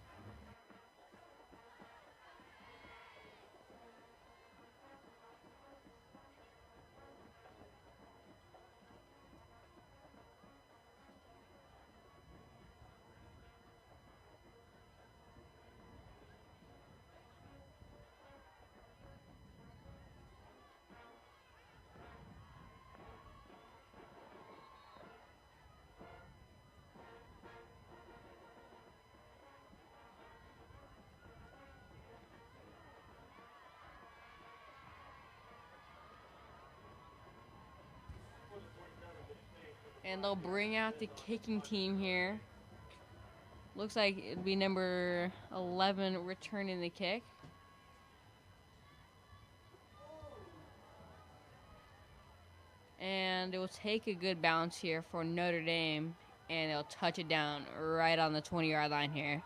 And they'll bring out the kicking team here. Looks like it'd be number 11 returning the kick. And it will take a good bounce here for Notre Dame, and they'll touch it down right on the 20-yard line here.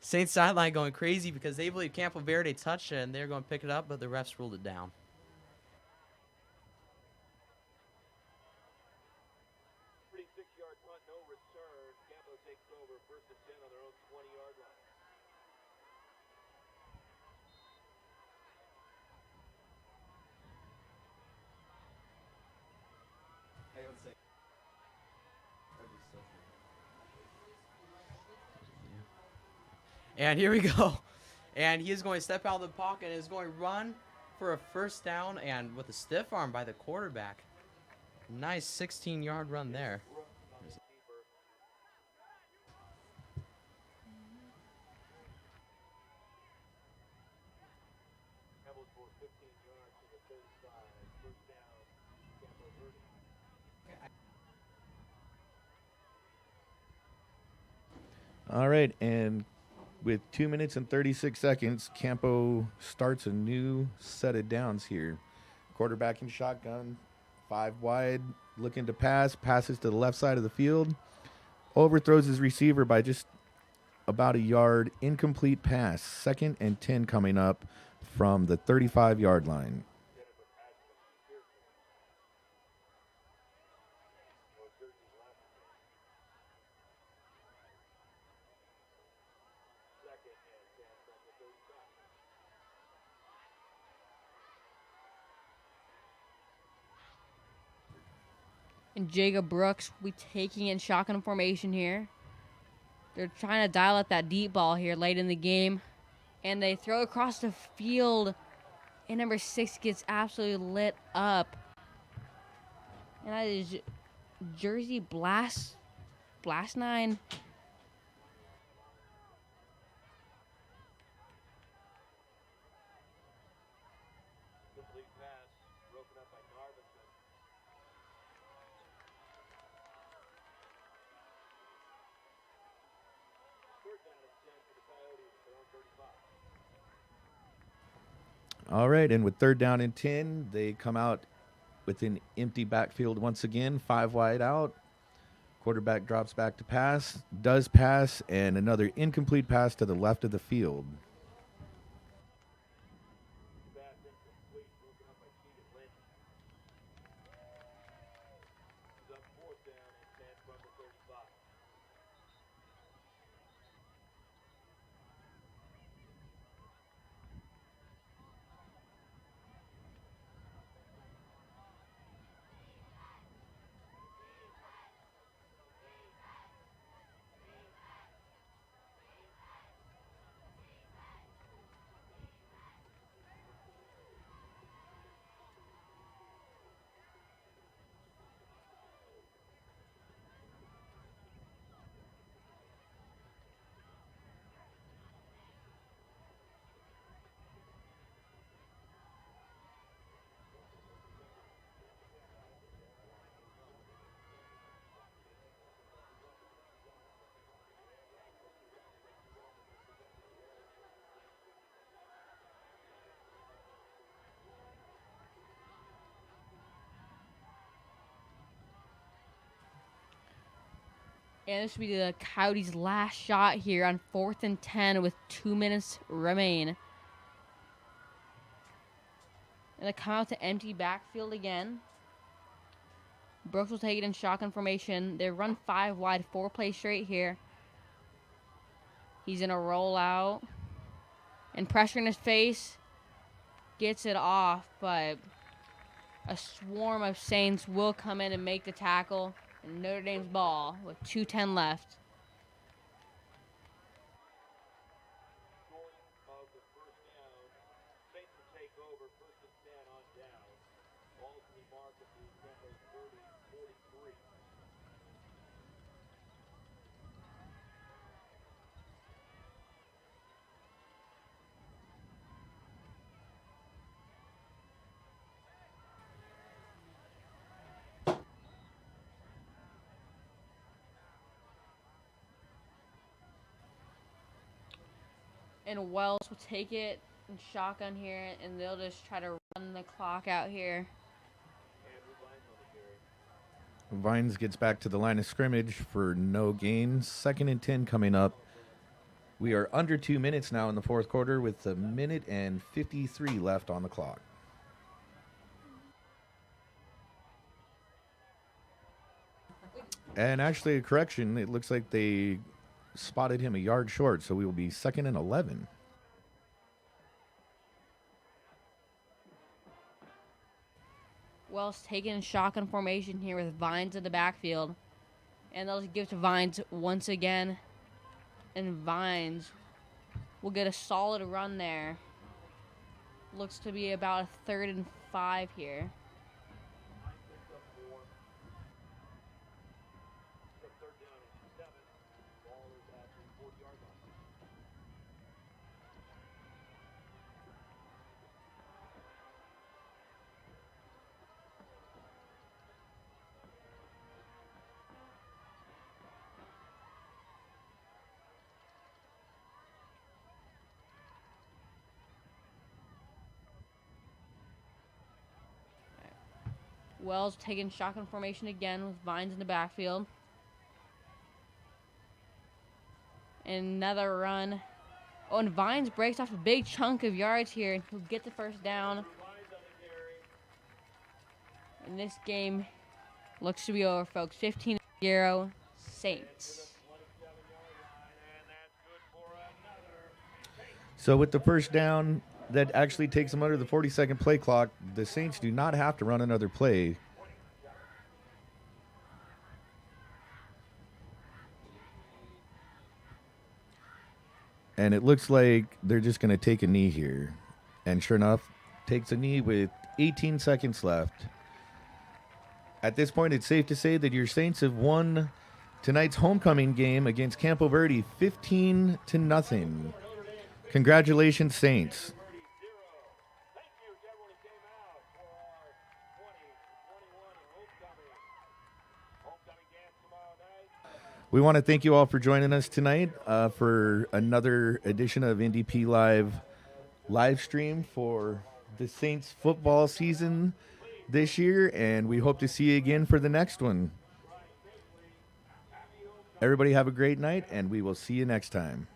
Saints sideline going crazy because they believe Campo Verde touched it and they're going to pick it up, but the refs ruled it down. Punt, no return. Campo takes over 1st and 10 on their own 20-yard line. And here we go. And he is going to step out of the pocket and is going to run for a 1st down, and with a stiff arm by the quarterback. Nice 16-yard run there. All right, and with 2 minutes and 36 seconds, Campo starts a new set of downs here. Quarterback in shotgun, 5 wide, looking to pass, passes to the left side of the field, overthrows his receiver by just about a yard, incomplete pass, 2nd and 10 coming up from the 35-yard line. And Jacob Brooks will be taking in shotgun formation here. They're trying to dial up that deep ball here late in the game. And they throw across the field. And number 6 gets absolutely lit up. And that is Jersey Blast 9. All right, and with 3rd down and 10, they come out with an empty backfield once again, 5 wide out. Quarterback drops back to pass, does pass, and another incomplete pass to the left of the field. And this will be the Coyotes' last shot here on 4th and 10 with 2 minutes remain. And they come out to empty backfield again. Brooks will take it in shotgun formation. They run 5 wide, 4 plays straight here. He's in a rollout. And pressure in his face. Gets it off, but a swarm of Saints will come in and make the tackle. And Notre Dame's ball with 2:10 left. Short of the first down. Saints will take over. First and 10 on down. Ball to the mark at the Campo Verde 43. And Wells will take it in shotgun here, and they'll just try to run the clock out here. Vines gets back to the line of scrimmage for no gain. 2nd and 10 coming up. We are under 2 minutes now in the fourth quarter with 1 minute and 53 left on the clock. And actually, a correction, it looks like they spotted him a yard short, so we will be 2nd and 11. Wells taking in shotgun formation here with Vines in the backfield. And they'll give it to Vines once again. And Vines will get a solid run there. Looks to be about a 3rd and 5 here. Wells taking shotgun formation again with Vines in the backfield. And another run. Oh, and Vines breaks off a big chunk of yards here, and he'll get the first down. And this game looks to be over, folks. 15-0 Saints. So with the first down, that actually takes them under the 40-second play clock. The Saints do not have to run another play. And it looks like they're just going to take a knee here. And sure enough, takes a knee with 18 seconds left. At this point, it's safe to say that your Saints have won tonight's homecoming game against Campo Verde 15-0. Congratulations, Saints. We want to thank you all for joining us tonight for another edition of NDP live stream for the Saints football season this year, and we hope to see you again for the next one. Everybody have a great night, and we will see you next time.